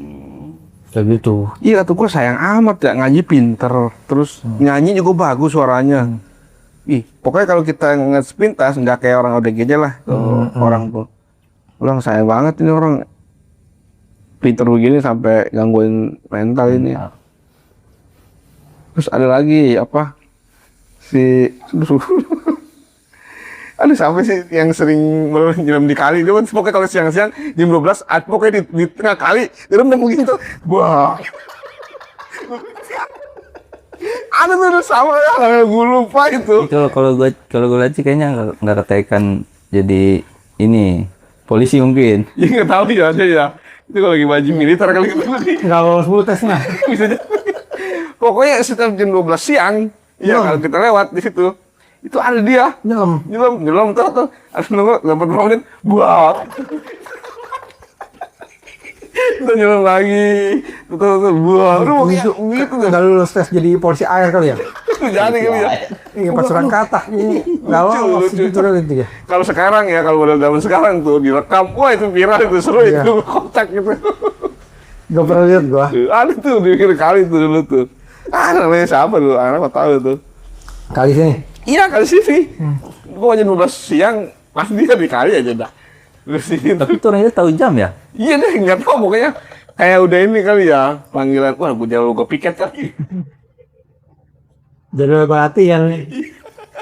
Kayak gitu. Iya tuh gue sayang amat ya ngaji pinter, terus nyanyi juga bagus suaranya. Ih, pokoknya kalau kita sepintas nggak kayak orang ODGJ lah, tuh orang tuh. Ulang sayang banget ini orang pinter begini sampai gangguin mental ini. Terus ada lagi apa si ada sampai sih yang sering nyelam di kali dia kan pokoknya kalau siang-siang jam 12 pokoknya di tengah kali direndam begitu. Wah. Ada tuh sama ya, gue lupa itu. Kalau gue lihat sih kayaknya nggak ketekan jadi ini polisi mungkin. Ya nggak tahu ya ada ya. Itu kalau lagi baju militer kali gitu. Nggak lolos dulu tesnya. Bisa jadi. Pokoknya setiap jam 12 siang, ya kalau kita lewat di situ, itu ada dia. Nyelam tuh. Ada nunggu dapat berapa menit, buat. Terus nyelam lagi. Terus buah. Aduh, Itu gitu. nggak lulus tes jadi polisi air kali ya? Jadi kali ya. Iya pasukan kata ini nggak Lucu, lolos lucu. gitu loh gitu ya. Kalau sekarang ya, kalau model zaman sekarang tuh direkam, wah itu viral, itu seru Iya. itu, kocak gitu. Gak pernah lihat gua. Ada tuh di pinggir kali tuh dulu tuh. Namanya siapa tuh? Anak nggak tahu tuh. Kali sini. Iya kali sini. Gua jam 12 siang, pas dia di kali aja dah. Terus ini tuh. Tapi tuh orangnya tahu jam ya? Iya deh, nggak tahu pokoknya kayak udah ini kali ya panggilan. Wah, gue jauh gue piket kali. Jadi latihan.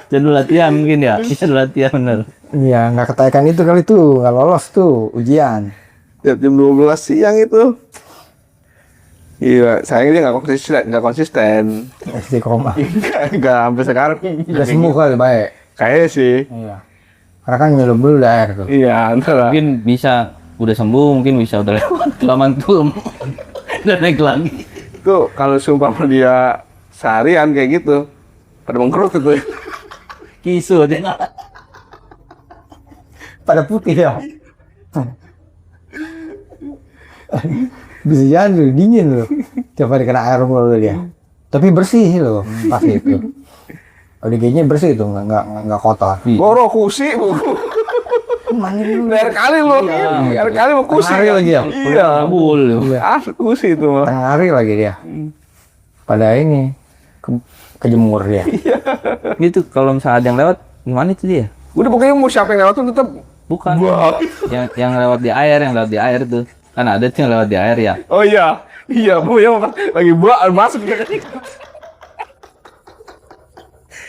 Jadul latihan mungkin ya? Iya jadul latihan bener. Iya nggak ketahuan itu kali tuh nggak lolos tuh ujian. Tiap jam 12 siang itu. Iya, sayangnya dia nggak konsisten. SD koma. Nggak sampai sekarang. Udah sembuh kali baik. Kayaknya sih. Iya. Karena kan minum dulu udah air tuh. Iya, antara. Mungkin bisa udah sembuh, mungkin bisa udah lewat kelamaan tuh. Dan naik lagi. Tuh kalau sumpah sama dia seharian kayak gitu, pada mengkerut itu. Kisu aja. Pada putih ya. Bisa jadi loh, dingin loh. Tiap hari kena air mulu dia. Tapi bersih loh pas itu. ODG-nya bersih tuh, nggak kotor. Goro kusi, bu. Mandi dulu. Air kali lo, air kali mau kusi. Tengah hari lagi ya? Iya, Kabul. kusi itu mah. Tengah hari lagi dia. Pada ini kejemur dia. Gitu kalau misalnya ada yang lewat, gimana itu dia? Udah pokoknya mau siapa yang lewat tuh tetap. Bukan. Wah. Yang lewat di air, yang lewat di air tuh. Kan ada tuh yang lewat di air ya. Oh iya, iya, pokoknya lagi buat masuk.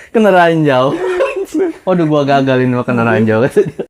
Kendaraan jauh. Waduh gua gagalin sama kendaraan jauh kata dia.